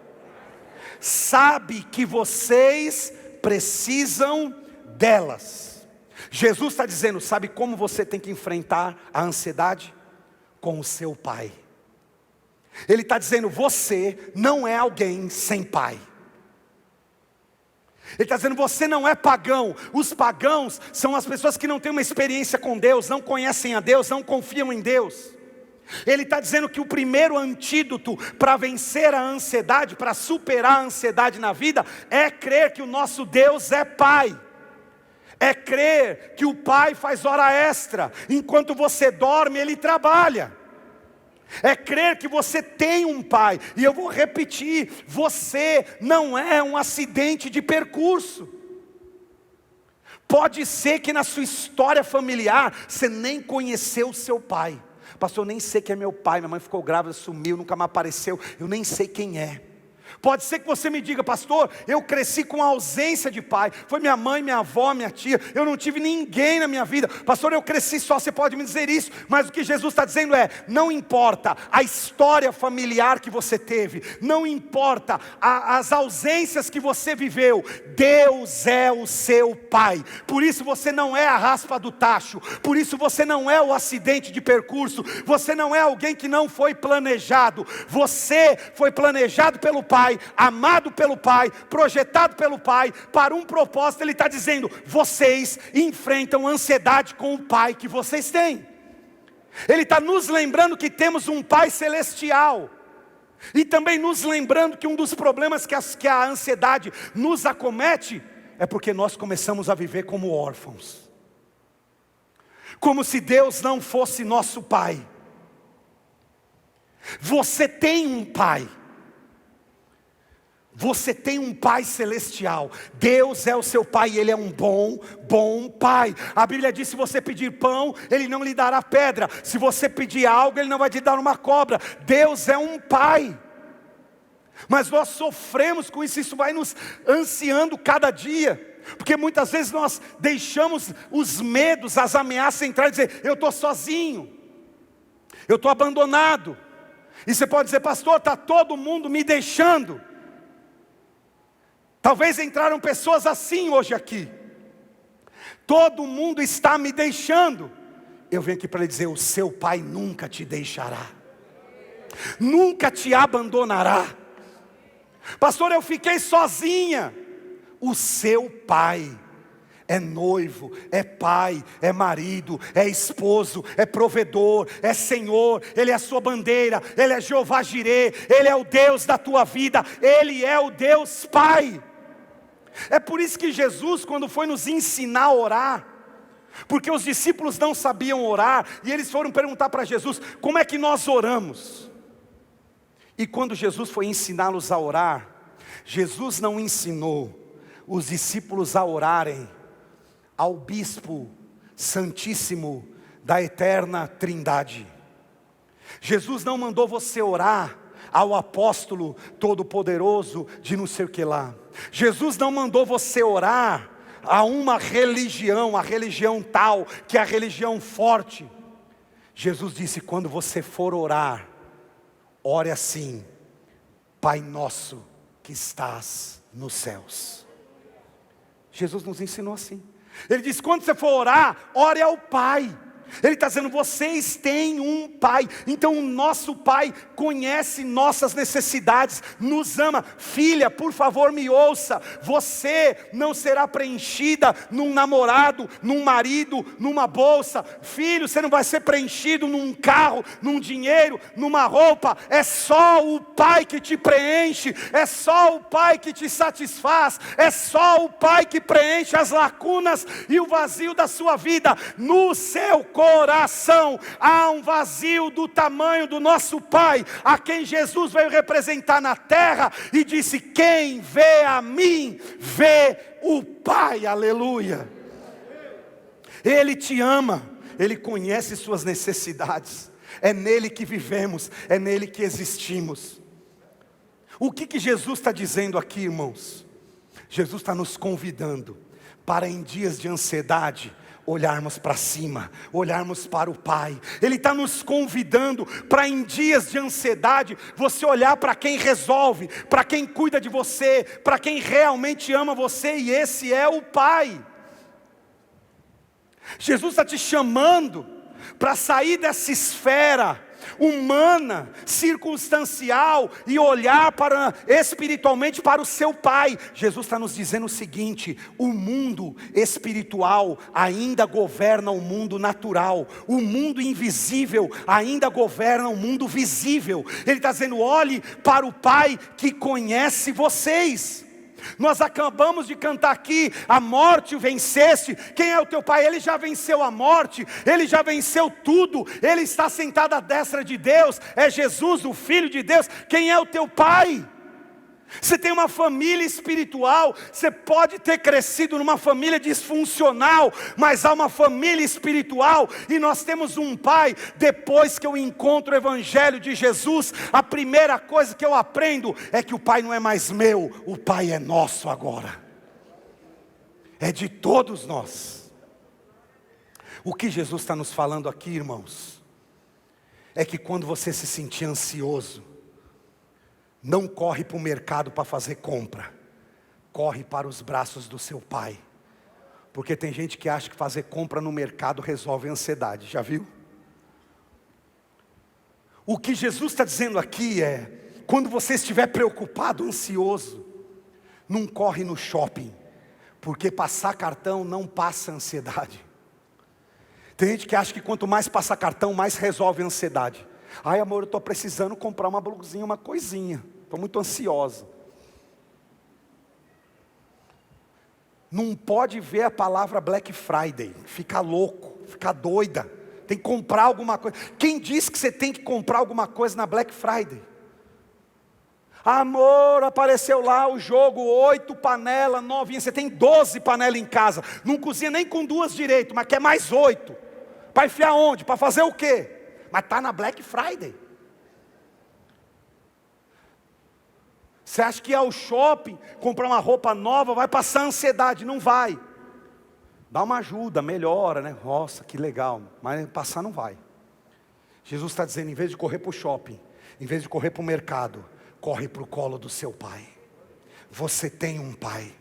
sabe que vocês precisam delas. Jesus está dizendo, sabe como você tem que enfrentar a ansiedade? Com o seu Pai. Ele está dizendo, você não é alguém sem pai. Ele está dizendo, você não é pagão. Os pagãos são as pessoas que não têm uma experiência com Deus, não conhecem a Deus, não confiam em Deus. Ele está dizendo que o primeiro antídoto para vencer a ansiedade, para superar a ansiedade na vida, é crer que o nosso Deus é Pai. É crer que o Pai faz hora extra, enquanto você dorme Ele trabalha. É crer que você tem um Pai. E eu vou repetir, você não é um acidente de percurso. Pode ser que na sua história familiar você nem conheceu o seu pai. Pastor, eu nem sei quem é meu pai, minha mãe ficou grávida, sumiu, nunca mais apareceu, eu nem sei quem é. Pode ser que você me diga, pastor, eu cresci com a ausência de pai. Foi minha mãe, minha avó, minha tia. Eu não tive ninguém na minha vida. Pastor, eu cresci só, você pode me dizer isso. Mas o que Jesus está dizendo é, não importa a história familiar que você teve. Não importa as ausências que você viveu. Deus é o seu pai. Por isso você não é a raspa do tacho. Por isso você não é o acidente de percurso. Você não é alguém que não foi planejado. Você foi planejado pelo Pai. Pai, amado pelo Pai, projetado pelo Pai, para um propósito. Ele está dizendo: vocês enfrentam ansiedade com o Pai que vocês têm. Ele está nos lembrando que temos um Pai celestial. E também nos lembrando que um dos problemas que a ansiedade nos acomete é porque nós começamos a viver como órfãos. Como se Deus não fosse nosso Pai. Você tem um Pai. Você tem um Pai celestial. Deus é o seu Pai, Ele é um bom Pai. A Bíblia diz: se você pedir pão, Ele não lhe dará pedra. Se você pedir algo, Ele não vai te dar uma cobra. Deus é um Pai. Mas nós sofremos com isso, isso vai nos ansiando cada dia. Porque muitas vezes nós deixamos os medos, as ameaças entrar e dizer: eu estou sozinho, eu estou abandonado. E você pode dizer: pastor, está todo mundo me deixando. Talvez entraram pessoas assim hoje aqui. Todo mundo está me deixando. Eu venho aqui para lhe dizer: o seu Pai nunca te deixará, nunca te abandonará. Pastor, eu fiquei sozinha. O seu Pai é noivo, é pai, é marido, é esposo, é provedor, é Senhor. Ele é a sua bandeira, Ele é Jeová Jirê, Ele é o Deus da tua vida, Ele é o Deus Pai. É por isso que Jesus, quando foi nos ensinar a orar, porque os discípulos não sabiam orar, e eles foram perguntar para Jesus: como é que nós oramos? E quando Jesus foi ensiná-los a orar, Jesus não ensinou os discípulos a orarem ao bispo santíssimo da eterna Trindade. Jesus não mandou você orar ao apóstolo todo-poderoso de não sei o que lá. Jesus não mandou você orar a uma religião, a religião tal, que é a religião forte. Jesus disse: quando você for orar, ore assim: Pai nosso que estás nos céus. Jesus nos ensinou assim. Ele disse: quando você for orar, ore ao Pai. Ele está dizendo: vocês têm um Pai. Então o nosso Pai conhece nossas necessidades, nos ama. Filha, por favor, me ouça. Você não será preenchida num namorado, num marido, numa bolsa. Filho, você não vai ser preenchido num carro, num dinheiro, numa roupa. É só o Pai que te preenche. É só o Pai que te satisfaz. É só o Pai que preenche as lacunas e o vazio da sua vida. No seu coração há um vazio do tamanho do nosso Pai, a quem Jesus veio representar na terra e disse: quem vê a mim, vê o Pai. Aleluia. Ele te ama, Ele conhece suas necessidades. É nele que vivemos, é nele que existimos. O que Jesus está dizendo aqui, irmãos? Jesus está nos convidando para, em dias de ansiedade, olharmos para cima, olharmos para o Pai. Ele está nos convidando para, em dias de ansiedade, você olhar para quem resolve, para quem cuida de você, para quem realmente ama você, e esse é o Pai. Jesus está te chamando para sair dessa esfera humana, circunstancial, e olhar espiritualmente para o seu Pai. Jesus está nos dizendo o seguinte: o mundo espiritual ainda governa o mundo natural, o mundo invisível ainda governa o mundo visível. Ele está dizendo: olhe para o Pai que conhece vocês. Nós acabamos de cantar aqui: a morte o venceste. Quem é o teu Pai? Ele já venceu a morte, Ele já venceu tudo, Ele está sentado à destra de Deus, é Jesus, o Filho de Deus. Quem é o teu Pai? Você tem uma família espiritual. Você pode ter crescido numa família disfuncional, mas há uma família espiritual, e nós temos um Pai. Depois que eu encontro o Evangelho de Jesus, a primeira coisa que eu aprendo é que o Pai não é mais meu, o Pai é nosso agora, é de todos nós. O que Jesus está nos falando aqui, irmãos, é que quando você se sentir ansioso, não corre para o mercado para fazer compra, corre para os braços do seu Pai. Porque tem gente que acha que fazer compra no mercado resolve a ansiedade, já viu? O que Jesus está dizendo aqui é: Quando você estiver preocupado, ansioso, não corre no shopping, porque passar cartão não passa ansiedade. Tem gente que acha que quanto mais passar cartão, mais resolve a ansiedade. Ai amor, eu estou precisando comprar uma blusinha, uma coisinha, estou muito ansiosa. Não pode ver a palavra Black Friday, ficar louco, ficar doida, tem que comprar alguma coisa. Quem disse que você tem que comprar alguma coisa na Black Friday? Amor, apareceu lá o jogo, 8 panelas novinhas, você tem 12 panelas em casa, não cozinha nem com 2 direito, mas quer mais 8, para enfiar onde? Para fazer o quê? Mas está na Black Friday. Você acha que ir ao shopping, comprar uma roupa nova, vai passar ansiedade? Não vai. Dá uma ajuda, melhora, né? Nossa, que legal, mas passar não vai. Jesus está dizendo, em vez de correr para o shopping, em vez de correr para o mercado, corre para o colo do seu pai. Você tem um pai.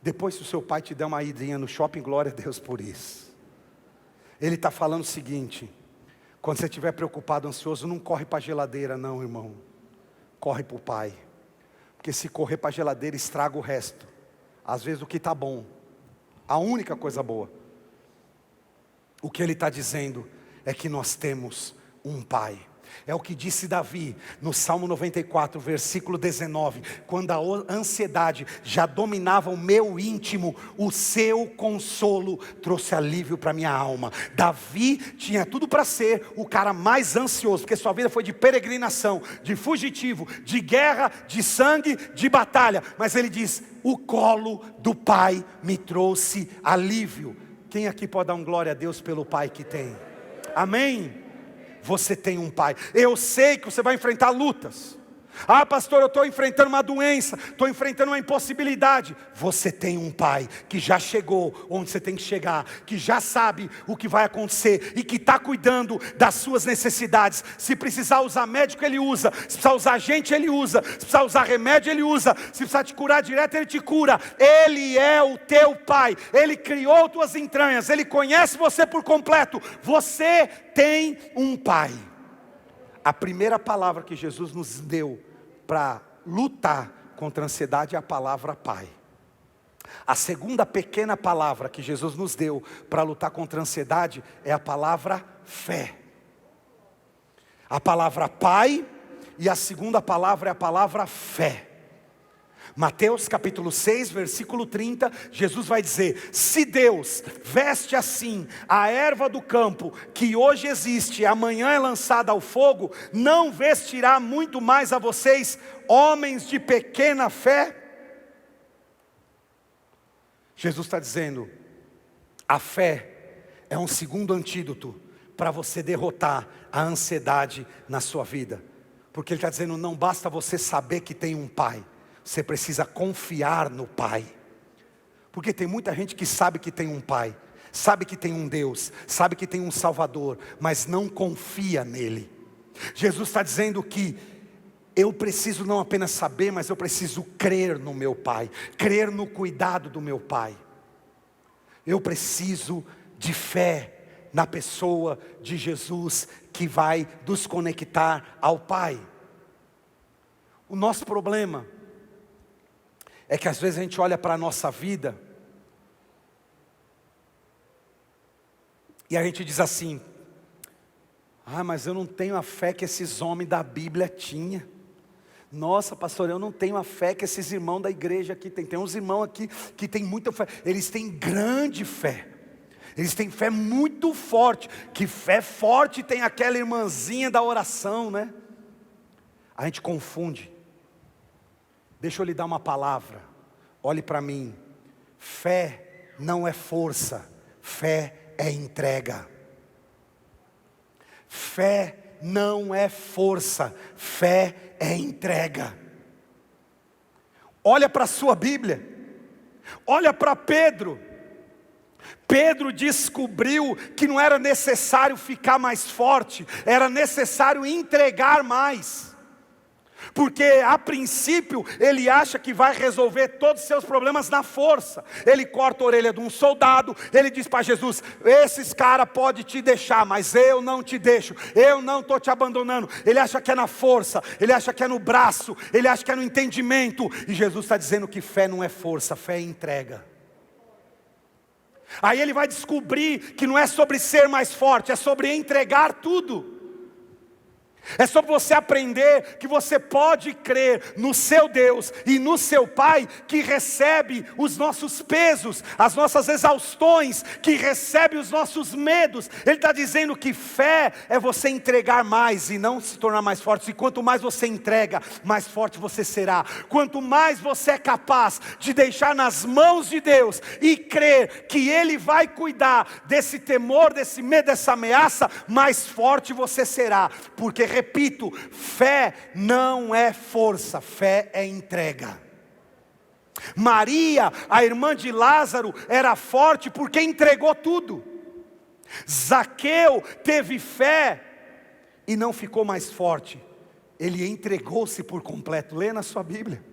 Depois se o seu pai te der uma idinha no shopping, glória a Deus por isso. Ele está falando o seguinte, quando você estiver preocupado, ansioso, não corre para a geladeira não, irmão. Corre para o pai. Porque se correr para a geladeira, estraga o resto. Às vezes o que está bom, a única coisa boa. O que ele está dizendo é que nós temos um pai. É o que disse Davi no Salmo 94, versículo 19. Quando a ansiedade já dominava o meu íntimo, o seu consolo trouxe alívio para minha alma. Davi tinha tudo para ser o cara mais ansioso, porque sua vida foi de peregrinação, de fugitivo, de guerra, de sangue, de batalha. Mas ele diz, o colo do pai me trouxe alívio. Quem aqui pode dar um glória a Deus pelo pai que tem? Amém? Você tem um pai. Eu sei que você vai enfrentar lutas. Ah pastor, eu estou enfrentando uma doença, estou enfrentando uma impossibilidade. Você tem um pai que já chegou onde você tem que chegar, que já sabe o que vai acontecer e que está cuidando das suas necessidades. Se precisar usar médico, ele usa. Se precisar usar gente, ele usa. Se precisar usar remédio, ele usa. Se precisar te curar direto, ele te cura. Ele é o teu pai. Ele criou tuas entranhas. Ele conhece você por completo. Você tem um pai. A primeira palavra que Jesus nos deu para lutar contra a ansiedade é a palavra pai. A segunda pequena palavra que Jesus nos deu para lutar contra a ansiedade é a palavra fé. A palavra pai e a segunda palavra é a palavra fé. Mateus capítulo 6, versículo 30, Jesus vai dizer, se Deus veste assim a erva do campo, que hoje existe e amanhã é lançada ao fogo, não vestirá muito mais a vocês, homens de pequena fé? Jesus está dizendo, a fé é um segundo antídoto para você derrotar a ansiedade na sua vida. Porque ele está dizendo, não basta você saber que tem um pai, você precisa confiar no pai. Porque tem muita gente que sabe que tem um pai, sabe que tem um Deus, sabe que tem um Salvador, mas não confia nele. Jesus está dizendo que eu preciso não apenas saber, mas eu preciso crer no meu pai, crer no cuidado do meu pai. Eu preciso de fé na pessoa de Jesus, que vai nos conectar ao pai. O nosso problema é que às vezes a gente olha para a nossa vida e a gente diz assim, ah, mas eu não tenho a fé que esses homens da Bíblia tinham. Nossa pastor, eu não tenho a fé que esses irmãos da igreja aqui têm. Tem uns irmãos aqui que têm muita fé, eles têm grande fé. Eles têm fé muito forte. Que fé forte tem aquela irmãzinha da oração, né? A gente confunde. Deixa eu lhe dar uma palavra. Olhe para mim. Fé não é força. Fé é entrega. Fé não é força. Fé é entrega. Olha para a sua Bíblia. Olha para Pedro. Pedro descobriu que não era necessário ficar mais forte, era necessário entregar mais. Porque a princípio ele acha que vai resolver todos os seus problemas na força. Ele corta a orelha de um soldado, ele diz para Jesus: esses caras podem te deixar, mas eu não te deixo, eu não estou te abandonando. Ele acha que é na força, ele acha que é no braço, ele acha que é no entendimento. E Jesus está dizendo que fé não é força, fé é entrega. Aí ele vai descobrir que não é sobre ser mais forte, é sobre entregar tudo. É sobre você aprender que você pode crer no seu Deus e no seu Pai, que recebe os nossos pesos, as nossas exaustões, que recebe os nossos medos. Ele está dizendo que fé é você entregar mais e não se tornar mais forte. E quanto mais você entrega, mais forte você será. Quanto mais você é capaz de deixar nas mãos de Deus e crer que Ele vai cuidar desse temor, desse medo, dessa ameaça, mais forte você será. Porque repito, fé não é força, fé é entrega. Maria, a irmã de Lázaro, era forte porque entregou tudo. Zaqueu teve fé e não ficou mais forte, ele entregou-se por completo. Lê na sua Bíblia.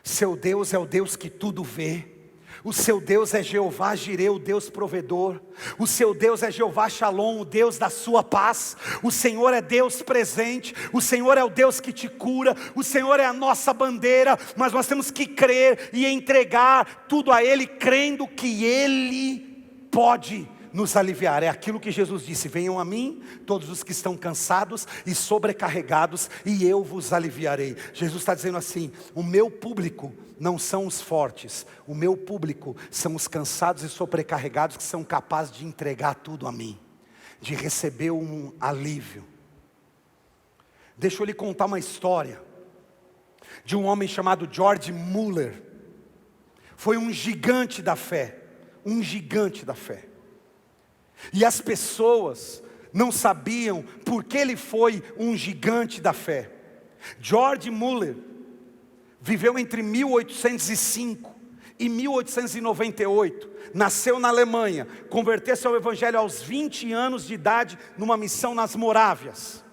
Seu Deus é o Deus que tudo vê. O seu Deus é Jeová Jireh, o Deus provedor. O seu Deus é Jeová Shalom, o Deus da sua paz. O Senhor é Deus presente. O Senhor é o Deus que te cura. O Senhor é a nossa bandeira. Mas nós temos que crer e entregar tudo a Ele, crendo que Ele pode nos aliviar. É aquilo que Jesus disse: venham a mim todos os que estão cansados e sobrecarregados, e eu vos aliviarei. Jesus está dizendo assim: o meu público não são os fortes, o meu público são os cansados e sobrecarregados, que são capazes de entregar tudo a mim, de receber um alívio. Deixa eu lhe contar uma história de um homem chamado George Muller. Foi um gigante da fé, um gigante da fé. E as pessoas não sabiam por que ele foi um gigante da fé. George Muller viveu entre 1805 e 1898. Nasceu na Alemanha, converteu-se ao Evangelho aos 20 anos de idade, numa missão nas Morávias.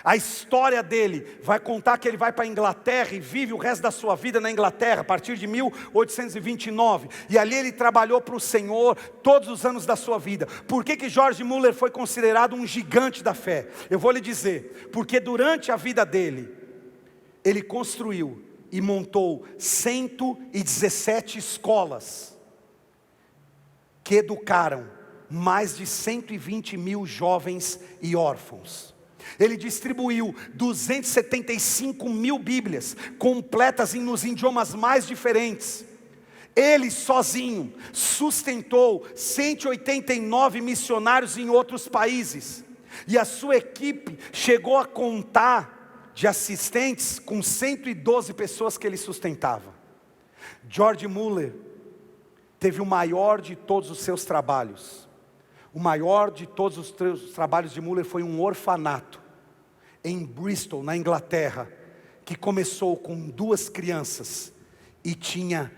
A história dele vai contar que ele vai para a Inglaterra e vive o resto da sua vida na Inglaterra, a partir de 1829. E ali ele trabalhou para o Senhor todos os anos da sua vida. Por que George Muller foi considerado um gigante da fé? Eu vou lhe dizer: porque durante a vida dele, ele construiu e montou 117 escolas, que educaram mais de 120 mil jovens e órfãos. Ele distribuiu 275 mil Bíblias, completas nos idiomas mais diferentes. Ele sozinho sustentou 189 missionários em outros países. E a sua equipe chegou a contar de assistentes com 112 pessoas que ele sustentava. George Muller teve o maior de todos os seus trabalhos. O maior de todos os trabalhos de Muller foi um orfanato em Bristol, na Inglaterra, que começou com 2 crianças e tinha,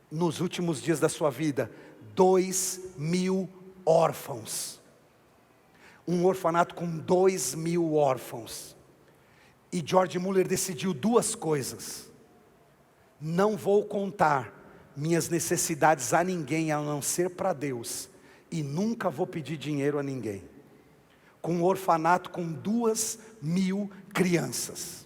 nos últimos dias da sua vida, 2.000 órfãos. Um orfanato com 2.000 órfãos. E George Muller decidiu 2 coisas: não vou contar minhas necessidades a ninguém, a não ser para Deus, e nunca vou pedir dinheiro a ninguém. Com um orfanato com 2.000 crianças.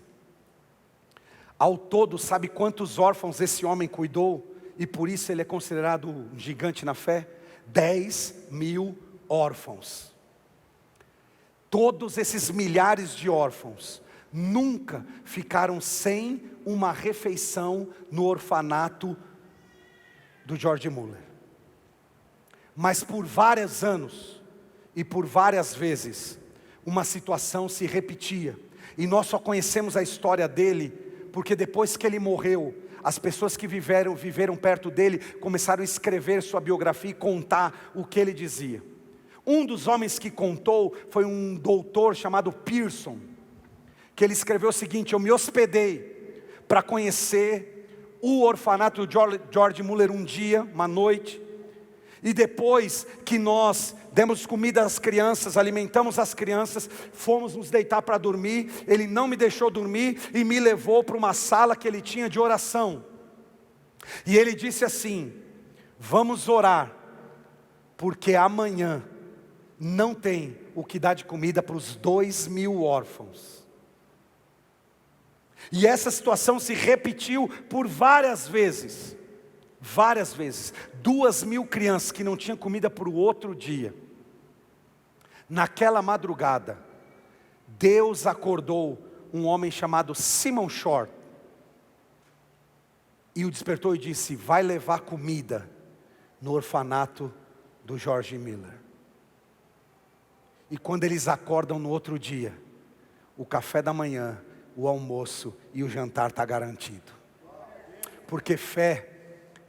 Ao todo, sabe quantos órfãos esse homem cuidou? E por isso ele é considerado um gigante na fé? 10.000 órfãos. Todos esses milhares de órfãos nunca ficaram sem uma refeição no orfanato do George Muller. Mas por vários anos e por várias vezes, uma situação se repetia. E nós só conhecemos a história dele porque depois que ele morreu, as pessoas que viveram perto dele começaram a escrever sua biografia e contar o que ele dizia. Um dos homens que contou foi um doutor chamado Pearson, que ele escreveu o seguinte: eu me hospedei para conhecer o orfanato do George Muller um dia, uma noite, E depois que nós demos comida às crianças, alimentamos as crianças, fomos nos deitar para dormir, ele não me deixou dormir e me levou para uma sala que ele tinha de oração. E ele disse assim: vamos orar, porque amanhã não tem o que dar de comida para os 2.000 órfãos. E essa situação se repetiu por várias vezes. 2.000 crianças que não tinham comida para o outro dia. Naquela madrugada, Deus acordou um homem chamado Simon Short e o despertou e disse: vai levar comida no orfanato do George Miller. E quando eles acordam no outro dia, o café da manhã, o almoço e o jantar está garantido. Porque fé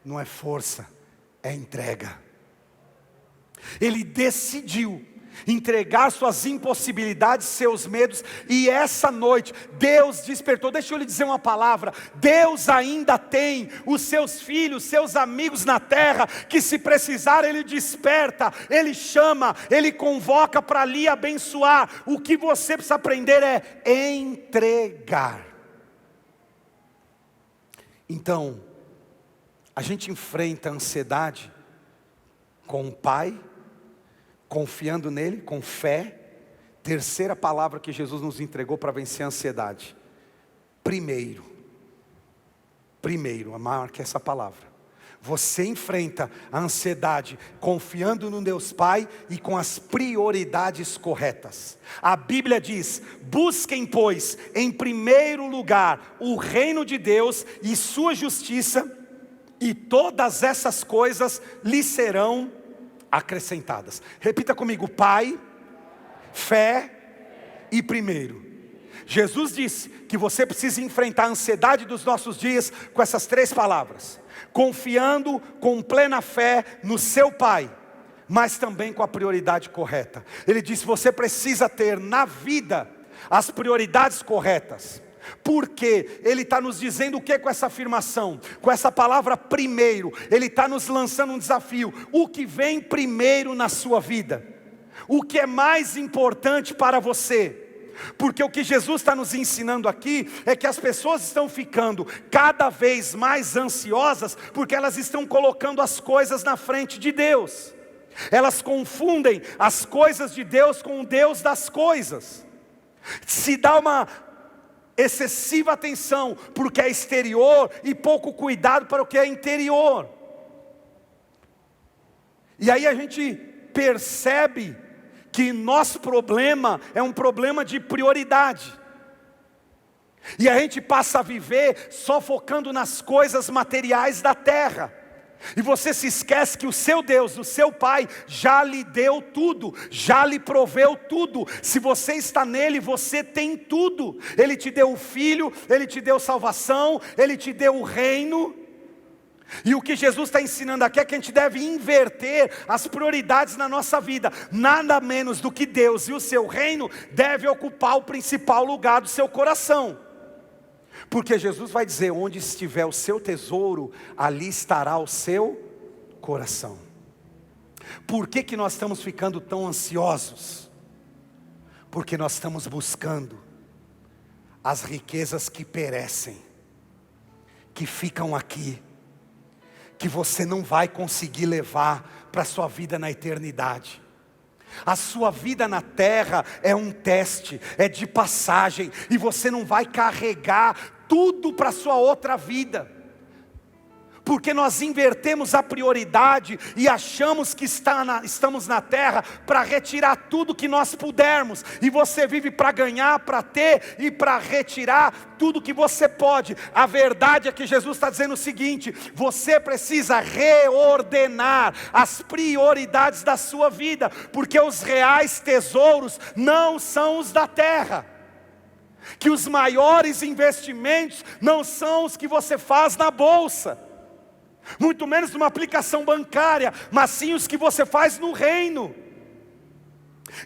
não é força, é entrega. Ele decidiu entregar suas impossibilidades, seus medos, e essa noite Deus despertou. Deixa eu lhe dizer uma palavra: Deus ainda tem os seus filhos, seus amigos na terra, que se precisar Ele desperta, Ele chama, Ele convoca para lhe abençoar. O que você precisa aprender é entregar. Então, a gente enfrenta a ansiedade com o Pai, confiando nele, com fé. Terceira palavra que Jesus nos entregou para vencer a ansiedade: primeiro, marque essa palavra. Você enfrenta a ansiedade confiando no Deus Pai e com as prioridades corretas. A Bíblia diz: busquem, pois, em primeiro lugar o reino de Deus e sua justiça, e todas essas coisas lhe serão acrescentadas. Repita comigo: Pai, fé e primeiro. Jesus disse que você precisa enfrentar a ansiedade dos nossos dias com essas 3 palavras: confiando com plena fé no seu Pai, mas também com a prioridade correta. Ele disse: você precisa ter na vida as prioridades corretas. Porque Ele está nos dizendo o que com essa afirmação? Com essa palavra primeiro, Ele está nos lançando um desafio. O que vem primeiro na sua vida? O que é mais importante para você? Porque o que Jesus está nos ensinando aqui é que as pessoas estão ficando cada vez mais ansiosas, porque elas estão colocando as coisas na frente de Deus. Elas confundem as coisas de Deus com o Deus das coisas. Se dá uma excessiva atenção para o que é exterior e pouco cuidado para o que é interior. E aí a gente percebe que nosso problema é um problema de prioridade. E a gente passa a viver só focando nas coisas materiais da terra. E você se esquece que o seu Deus, o seu Pai, já lhe deu tudo, já lhe proveu tudo. Se você está nele, você tem tudo. Ele te deu o Filho, Ele te deu salvação, Ele te deu o reino. E o que Jesus está ensinando aqui é que a gente deve inverter as prioridades na nossa vida. Nada menos do que Deus e o seu reino deve ocupar o principal lugar do seu coração. Porque Jesus vai dizer: onde estiver o seu tesouro, ali estará o seu coração. Por que nós estamos ficando tão ansiosos? Porque nós estamos buscando as riquezas que perecem, que ficam aqui, que você não vai conseguir levar para a sua vida na eternidade. A sua vida na terra é um teste, é de passagem, e você não vai carregar tudo para a sua outra vida, porque nós invertemos a prioridade e achamos que estamos na terra para retirar tudo que nós pudermos, e você vive para ganhar, para ter e para retirar tudo que você pode. A verdade é que Jesus está dizendo o seguinte: você precisa reordenar as prioridades da sua vida, porque os reais tesouros não são os da terra. Que os maiores investimentos não são os que você faz na bolsa, muito menos numa aplicação bancária, mas sim os que você faz no reino.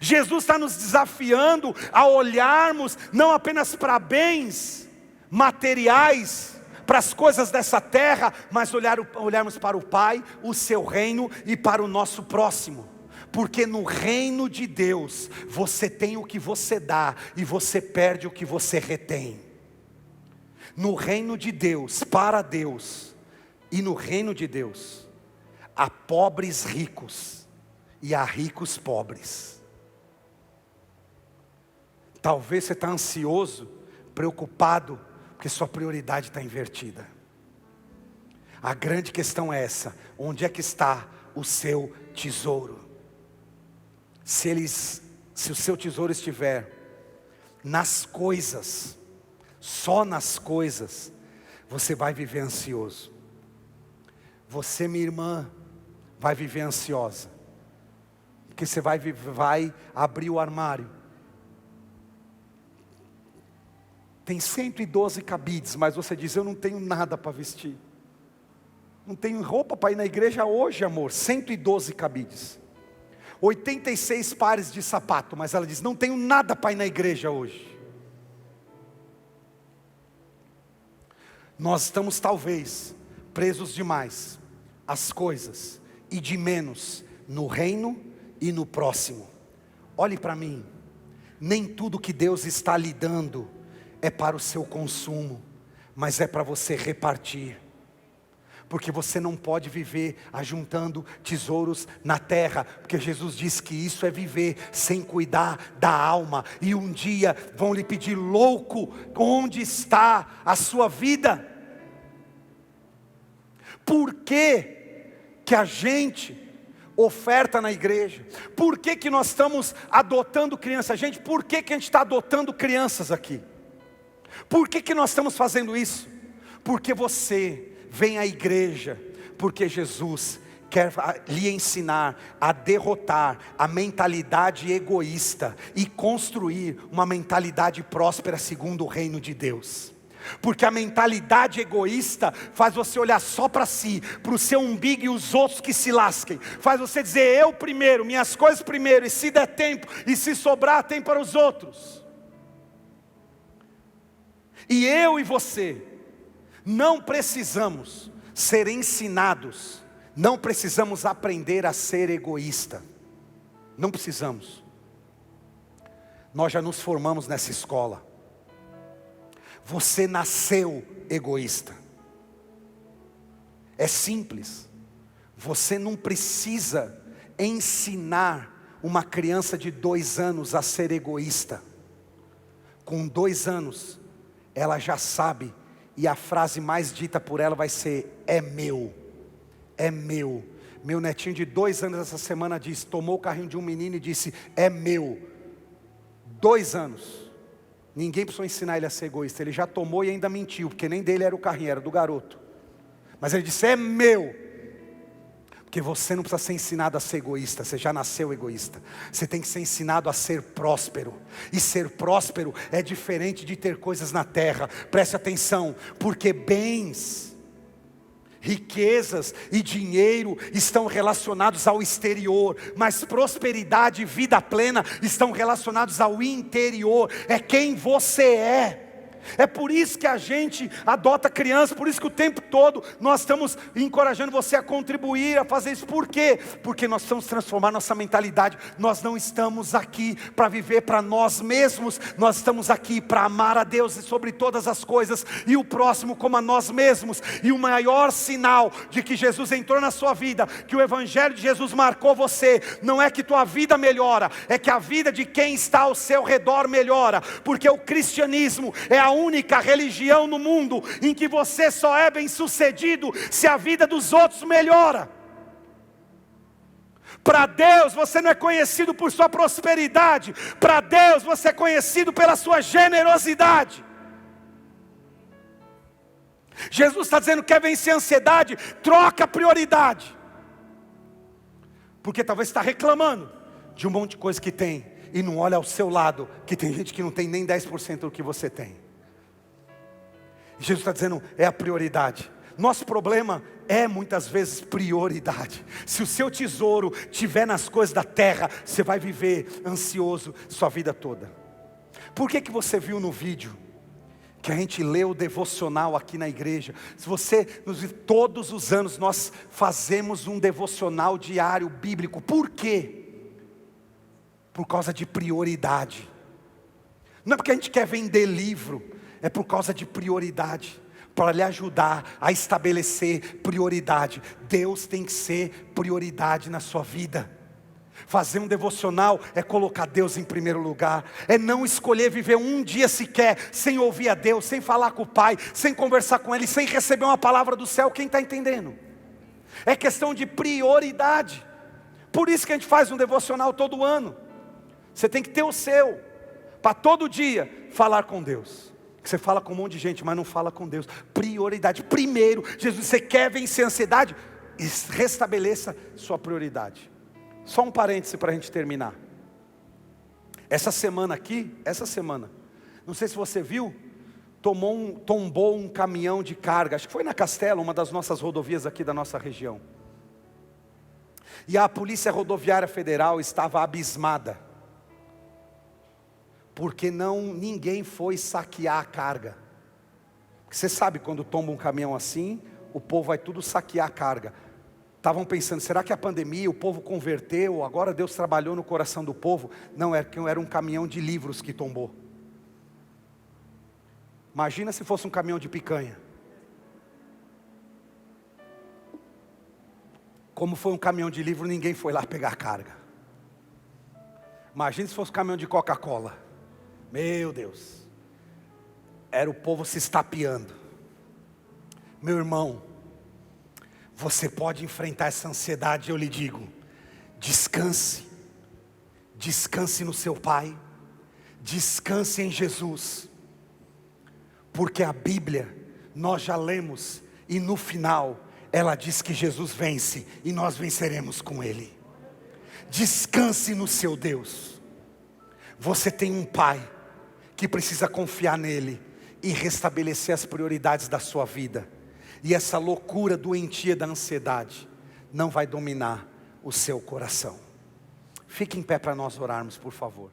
Jesus está nos desafiando a olharmos não apenas para bens materiais, para as coisas dessa terra, mas olharmos para o Pai, o seu reino e para o nosso próximo. Porque no reino de Deus, você tem o que você dá e você perde o que você retém. No reino de Deus, para Deus, e no reino de Deus, há pobres ricos e há ricos pobres. Talvez você está ansioso, preocupado, porque sua prioridade está invertida. A grande questão é essa: onde é que está o seu tesouro? Se o seu tesouro estiver nas coisas, só nas coisas, você vai viver ansioso. Você, minha irmã, vai viver ansiosa, porque você vai abrir o armário. Tem 112 cabides, mas você diz: eu não tenho nada para vestir. Não tenho roupa para ir na igreja hoje, amor. 112 cabides. 86 pares de sapato, mas ela diz: não tenho nada para ir na igreja hoje. Nós estamos talvez presos demais às coisas e de menos no reino e no próximo. Olhe para mim, nem tudo que Deus está lhe dando é para o seu consumo, mas é para você repartir. Porque você não pode viver ajuntando tesouros na terra, porque Jesus disse que isso é viver sem cuidar da alma, e um dia vão lhe pedir: louco, onde está a sua vida? Por que a gente oferta na igreja? Por que nós estamos adotando crianças? Gente, por que a gente está adotando crianças aqui? Por que nós estamos fazendo isso? Porque você vem à igreja, porque Jesus quer lhe ensinar a derrotar a mentalidade egoísta e construir uma mentalidade próspera segundo o reino de Deus. Porque a mentalidade egoísta faz você olhar só para si, para o seu umbigo, e os outros que se lasquem. Faz você dizer: eu primeiro, minhas coisas primeiro, e se der tempo, e se sobrar, tem para os outros. E eu e você não precisamos ser ensinados, não precisamos aprender a ser egoísta. Não precisamos. Nós já nos formamos nessa escola. Você nasceu egoísta. É simples. Você não precisa ensinar uma criança de 2 anos a ser egoísta. Com 2 anos, ela já sabe, e a frase mais dita por ela vai ser: é meu, é meu. Meu netinho de 2 anos essa semana disse, tomou o carrinho de um menino e disse: é meu. 2 anos. Ninguém precisou ensinar ele a ser egoísta. Ele já tomou e ainda mentiu, porque nem dele era o carrinho, era do garoto. Mas ele disse: é meu. Porque você não precisa ser ensinado a ser egoísta, você já nasceu egoísta. Você tem que ser ensinado a ser próspero. E ser próspero é diferente de ter coisas na terra. Preste atenção, porque bens, riquezas e dinheiro estão relacionados ao exterior, mas prosperidade e vida plena estão relacionados ao interior. É quem você é. É por isso que a gente adota criança, por isso que o tempo todo nós estamos encorajando você a contribuir, a fazer isso. Por quê? Porque nós estamos transformando nossa mentalidade. Nós não estamos aqui para viver para nós mesmos, nós estamos aqui para amar a Deus sobre todas as coisas, e o próximo como a nós mesmos. E o maior sinal de que Jesus entrou na sua vida, que o Evangelho de Jesus marcou você, não é que tua vida melhora, é que a vida de quem está ao seu redor melhora. Porque o cristianismo é a única religião no mundo em que você só é bem sucedido se a vida dos outros melhora. Para Deus você não é conhecido por sua prosperidade, para Deus você é conhecido pela sua generosidade. Jesus está dizendo: quer vencer a ansiedade? Troca a prioridade. Porque talvez você está reclamando de um monte de coisa que tem, e não olha ao seu lado, que tem gente que não tem nem 10% do que você tem. Jesus está dizendo: é a prioridade. Nosso problema é muitas vezes prioridade. Se o seu tesouro estiver nas coisas da terra, você vai viver ansioso sua vida toda. Por que você viu no vídeo que a gente lê o devocional aqui na igreja. Se você nos vê, todos os anos nós fazemos um devocional diário bíblico. Por quê? Por causa de prioridade. Não é porque a gente quer vender livro, é por causa de prioridade. Para lhe ajudar a estabelecer prioridade. Deus tem que ser prioridade na sua vida. Fazer um devocional é colocar Deus em primeiro lugar. É não escolher viver um dia sequer sem ouvir a Deus, sem falar com o Pai, sem conversar com Ele, sem receber uma palavra do céu. Quem está entendendo? É questão de prioridade. Por isso que a gente faz um devocional todo ano. Você tem que ter o seu, para todo dia falar com Deus. Você fala com um monte de gente, mas não fala com Deus. Prioridade. Primeiro, Jesus, você quer vencer a ansiedade? Restabeleça sua prioridade. Só um parêntese para a gente terminar. Essa semana, não sei se você viu, tombou um caminhão de carga, acho que foi na Castelo, uma das nossas rodovias aqui da nossa região. E a Polícia Rodoviária Federal estava abismada, porque ninguém foi saquear a carga. Você sabe, quando tomba um caminhão assim, o povo vai tudo saquear a carga. Estavam pensando, será que a pandemia, o povo converteu, agora Deus trabalhou no coração do povo? Não, era um caminhão de livros que tombou. Imagina se fosse um caminhão de picanha. Como foi um caminhão de livro, ninguém foi lá pegar a carga. Imagina se fosse um caminhão de Coca-Cola. Meu Deus. Era o povo se estapeando. Meu irmão, você pode enfrentar essa ansiedade, eu lhe digo. Descanse. Descanse no seu Pai. Descanse em Jesus. Porque a Bíblia, nós já lemos, e no final, ela diz que Jesus vence, e nós venceremos com Ele. Descanse no seu Deus. Você tem um Pai, que precisa confiar nele, e restabelecer as prioridades da sua vida. E essa loucura doentia da ansiedade não vai dominar o seu coração. Fique em pé para nós orarmos, por favor.